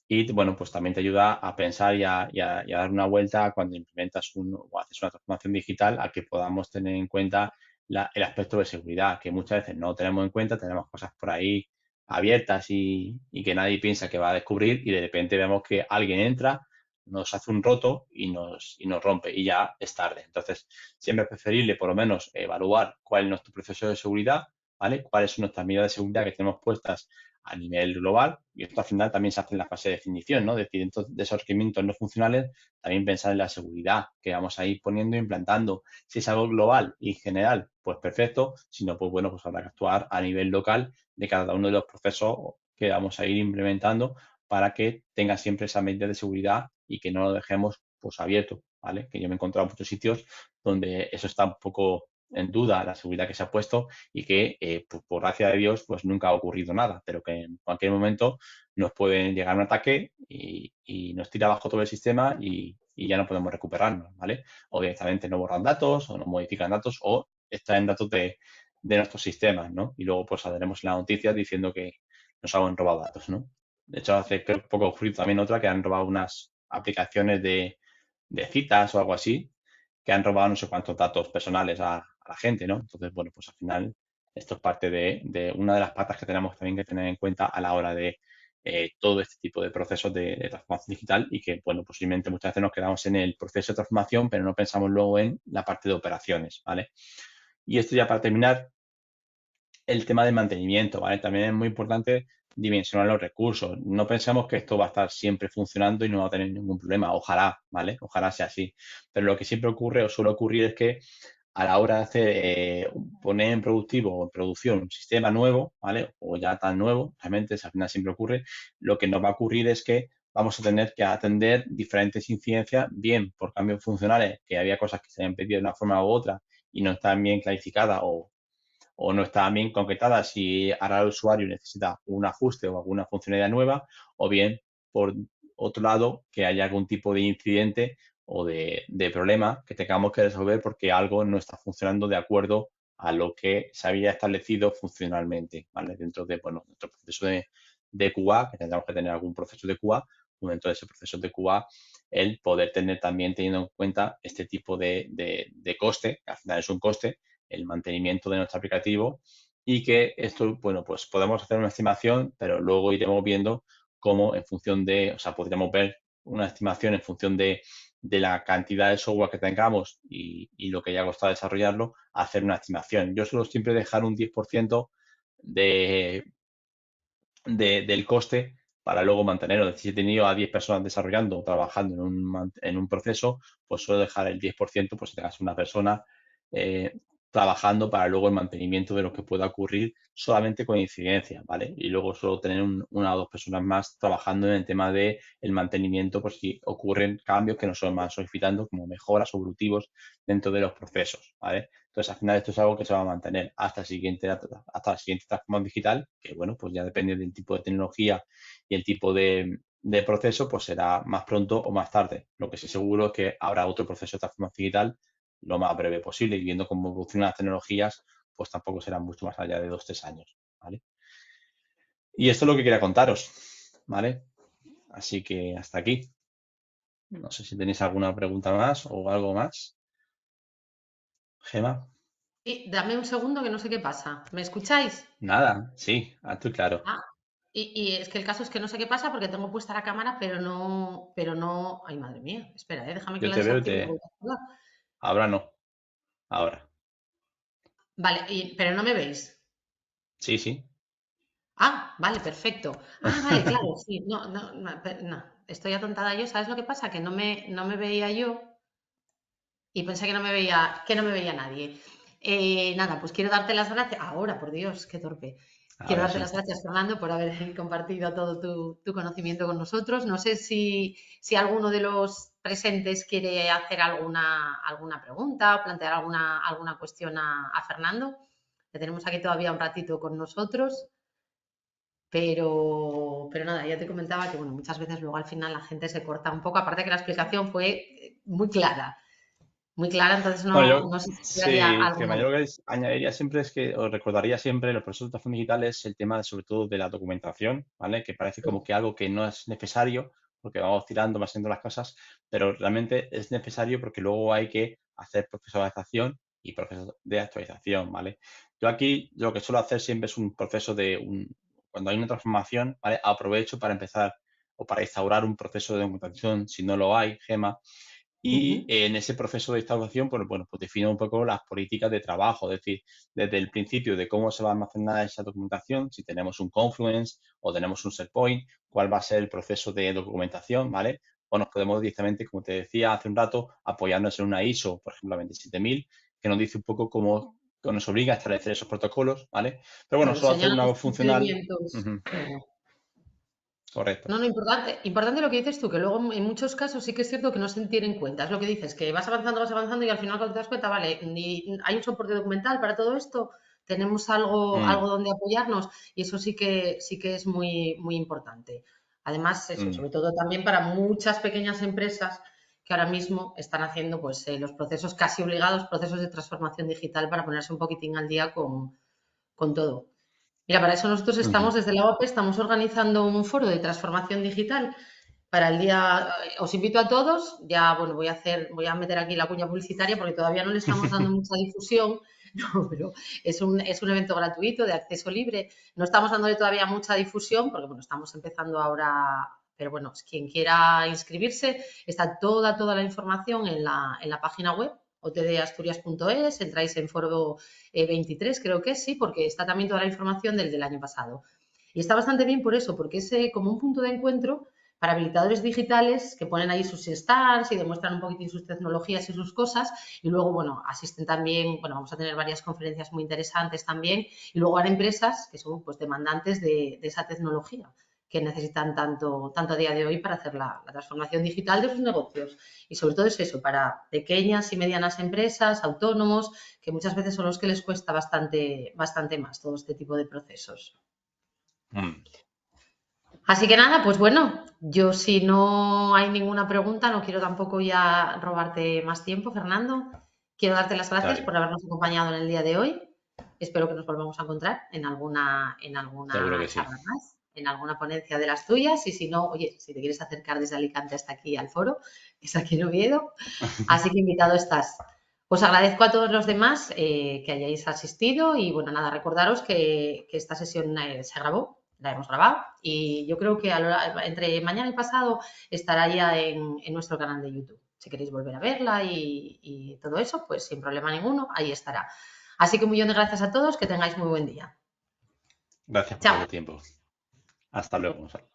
Y bueno, pues también te ayuda a pensar y a dar una vuelta cuando implementas o haces una transformación digital a que podamos tener en cuenta el aspecto de seguridad, que muchas veces no tenemos en cuenta, tenemos cosas por ahí abiertas y que nadie piensa que va a descubrir y de repente vemos que alguien entra, nos hace un roto y nos rompe y ya es tarde. Entonces, siempre es preferible por lo menos evaluar cuál es nuestro proceso de seguridad, ¿vale? Cuáles son nuestras medidas de seguridad que tenemos puestas a nivel global, y esto al final también se hace en la fase de definición, ¿no? Es decir, dentro de esos requerimientos no funcionales, también pensar en la seguridad que vamos a ir poniendo e implantando. Si es algo global y general, pues perfecto. Si no, pues bueno, pues habrá que actuar a nivel local de cada uno de los procesos que vamos a ir implementando para que tenga siempre esa medida de seguridad y que no lo dejemos pues abierto, ¿vale? Que yo me he encontrado en muchos sitios donde eso está un poco en duda, la seguridad que se ha puesto y que, pues, por gracia de Dios, pues nunca ha ocurrido nada, pero que en cualquier momento nos puede llegar un ataque y nos tira abajo todo el sistema y ya no podemos recuperarnos, ¿vale? O directamente no borran datos o no modifican datos o extraen datos de nuestros sistemas, ¿no? Y luego pues saldremos en las noticias diciendo que nos han robado datos, ¿no? De hecho, hace poco ocurrió también otra que han robado unas aplicaciones de citas o algo así, que han robado no sé cuántos datos personales a la gente, ¿no? Entonces, bueno, pues al final esto es parte de una de las patas que tenemos también que tener en cuenta a la hora de todo este tipo de procesos de transformación digital y que, bueno, posiblemente muchas veces nos quedamos en el proceso de transformación, pero no pensamos luego en la parte de operaciones, ¿vale? Y esto ya para terminar, el tema del mantenimiento, ¿vale? También es muy importante dimensionar los recursos. No pensemos que esto va a estar siempre funcionando y no va a tener ningún problema. Ojalá, ¿vale? Ojalá sea así. Pero lo que siempre ocurre o suele ocurrir es que a la hora de hacer, poner en productivo o en producción un sistema nuevo, ¿vale? O ya tan nuevo, realmente al final siempre ocurre, lo que nos va a ocurrir es que vamos a tener que atender diferentes incidencias, bien por cambios funcionales, que había cosas que se habían pedido de una forma u otra y no están bien clarificadas o no está bien concretada si ahora el usuario necesita un ajuste o alguna funcionalidad nueva, o bien, por otro lado, que haya algún tipo de incidente o de problema que tengamos que resolver porque algo no está funcionando de acuerdo a lo que se había establecido funcionalmente, ¿vale? Dentro de, bueno, nuestro proceso de QA, que tendremos que tener algún proceso de QA, pues dentro de ese proceso de QA, el poder tener también teniendo en cuenta este tipo de coste, que al final es un coste, el mantenimiento de nuestro aplicativo y que esto, bueno, pues podemos hacer una estimación, pero luego iremos viendo cómo en función de, o sea, podríamos ver una estimación en función de la cantidad de software que tengamos y lo que haya costado desarrollarlo, hacer una estimación. Yo suelo siempre dejar un 10% de, del coste para luego mantenerlo. Es decir, si he tenido a 10 personas desarrollando o trabajando en un proceso, pues suelo dejar el 10%, pues si tengas una persona trabajando para luego el mantenimiento de lo que pueda ocurrir solamente con incidencia, ¿vale? Y luego suelo tener una o dos personas más trabajando en el tema de el mantenimiento por si ocurren cambios que nos son más solicitando como mejoras o evolutivos dentro de los procesos, ¿vale? Entonces, al final esto es algo que se va a mantener hasta la siguiente transformación digital, que bueno, pues ya depende del tipo de tecnología y el tipo de proceso, pues será más pronto o más tarde. Lo que sí seguro es que habrá otro proceso de transformación digital lo más breve posible y viendo cómo evolucionan las tecnologías, pues tampoco será mucho más allá de 2-3 años, ¿vale? Y esto es lo que quería contaros, ¿vale? Así que hasta aquí. No sé si tenéis alguna pregunta más o algo más. Gema. Y dame un segundo que no sé qué pasa. ¿Me escucháis? Nada, sí, alto y claro. Ah, y es que el caso es que no sé qué pasa porque tengo puesta la cámara, pero no. Ay, madre mía. Espera, déjame que Yo la te veo y desactive y la te... vuelva a activar. Ahora no, ahora. Vale, pero no me veis. Sí, sí. Ah, vale, perfecto. Ah, vale, claro, sí. No, no, no, no, estoy atontada yo. ¿Sabes lo que pasa? Que no me veía yo y pensé que no me veía nadie. Nada, pues quiero darte las gracias. Ahora, por Dios, qué torpe. Quiero Ahora darte sí. las gracias, Fernando, por haber compartido todo tu conocimiento con nosotros. No sé si alguno de los presentes quiere hacer alguna pregunta o plantear alguna cuestión a Fernando. Le tenemos aquí todavía un ratito con nosotros. Pero nada, ya te comentaba que bueno, muchas veces luego al final la gente se corta un poco, aparte que la explicación fue muy clara, entonces Bueno, no sé si quedaría sí, que algo. yo lo que añadiría siempre es que os recordaría siempre en los procesos de transformación digitales el tema sobre todo de la documentación, ¿vale? Que parece como que algo que no es necesario porque vamos tirando, más haciendo las cosas, pero realmente es necesario porque luego hay que hacer procesos de adaptación y procesos de actualización, ¿vale? Yo aquí lo que suelo hacer siempre es un proceso cuando hay una transformación, ¿vale? Aprovecho para empezar o para instaurar un proceso de documentación, si no lo hay, Gema, y Ujú. en ese proceso de instauración, pues, bueno, pues defino un poco las políticas de trabajo, es decir, desde el principio de cómo se va a almacenar esa documentación, si tenemos un Confluence o tenemos un SharePoint, cuál va a ser el proceso de documentación, ¿vale? O nos podemos directamente, como te decía hace un rato, apoyarnos en una ISO, por ejemplo, la 27000, que nos dice un poco cómo que nos obliga a establecer esos protocolos, ¿vale? Pero bueno, Claro, solo hacer señalan una los web funcional. procedimientos. Ujú, Claro. correcto. No, importante lo que dices tú, que luego en muchos casos sí que es cierto que no se tiene en cuenta. Es lo que dices, que vas avanzando y al final cuando te das cuenta, vale, hay un soporte documental para todo esto, tenemos algo Mm, donde apoyarnos y eso sí que es muy importante. Además, eso, mm. sobre todo también para muchas pequeñas empresas que ahora mismo están haciendo pues los procesos casi obligados, procesos de transformación digital para ponerse un poquitín al día con todo. Mira, para eso nosotros Ujú. estamos desde la OAP, estamos organizando un foro de transformación digital para el día. Os invito a todos, ya bueno, voy a meter aquí la cuña publicitaria porque todavía no le estamos dando mucha difusión, no, pero es un evento gratuito de acceso libre. No estamos dándole todavía mucha difusión porque bueno, estamos empezando ahora, pero bueno, quien quiera inscribirse, está toda la información en la página web otdasturias.es, entráis en foro 23, creo que sí, porque está también toda la información del año pasado. Y está bastante bien por eso, porque es como un punto de encuentro para habilitadores digitales que ponen ahí sus stands y demuestran un poquitín sus tecnologías y sus cosas. Y luego, bueno, asisten también, bueno, vamos a tener varias conferencias muy interesantes también. Y luego hay empresas que son pues demandantes de esa tecnología que necesitan tanto a día de hoy para hacer la transformación digital de sus negocios. Y sobre todo es eso, para pequeñas y medianas empresas, autónomos, que muchas veces son los que les cuesta bastante más todo este tipo de procesos. Mm. Así que nada, pues bueno, yo si no hay ninguna pregunta, no quiero tampoco ya robarte más tiempo, Fernando. Quiero darte las Está gracias bien, por habernos acompañado en el día de hoy. Espero que nos volvamos a encontrar en alguna seguro que sí. charla más, en alguna ponencia de las tuyas. Y si no, oye, si te quieres acercar desde Alicante hasta aquí al foro, es aquí en Oviedo. Así que invitado estás. Os agradezco a todos los demás que hayáis asistido y bueno, nada, recordaros que esta sesión se grabó, la hemos grabado y yo creo que entre mañana y pasado estará ya en nuestro canal de YouTube. Si queréis volver a verla y todo eso, pues sin problema ninguno, ahí estará. Así que un millón de gracias a todos, que tengáis muy buen día. Gracias por Chao. vuestro tiempo. Hasta luego, Gonzalo.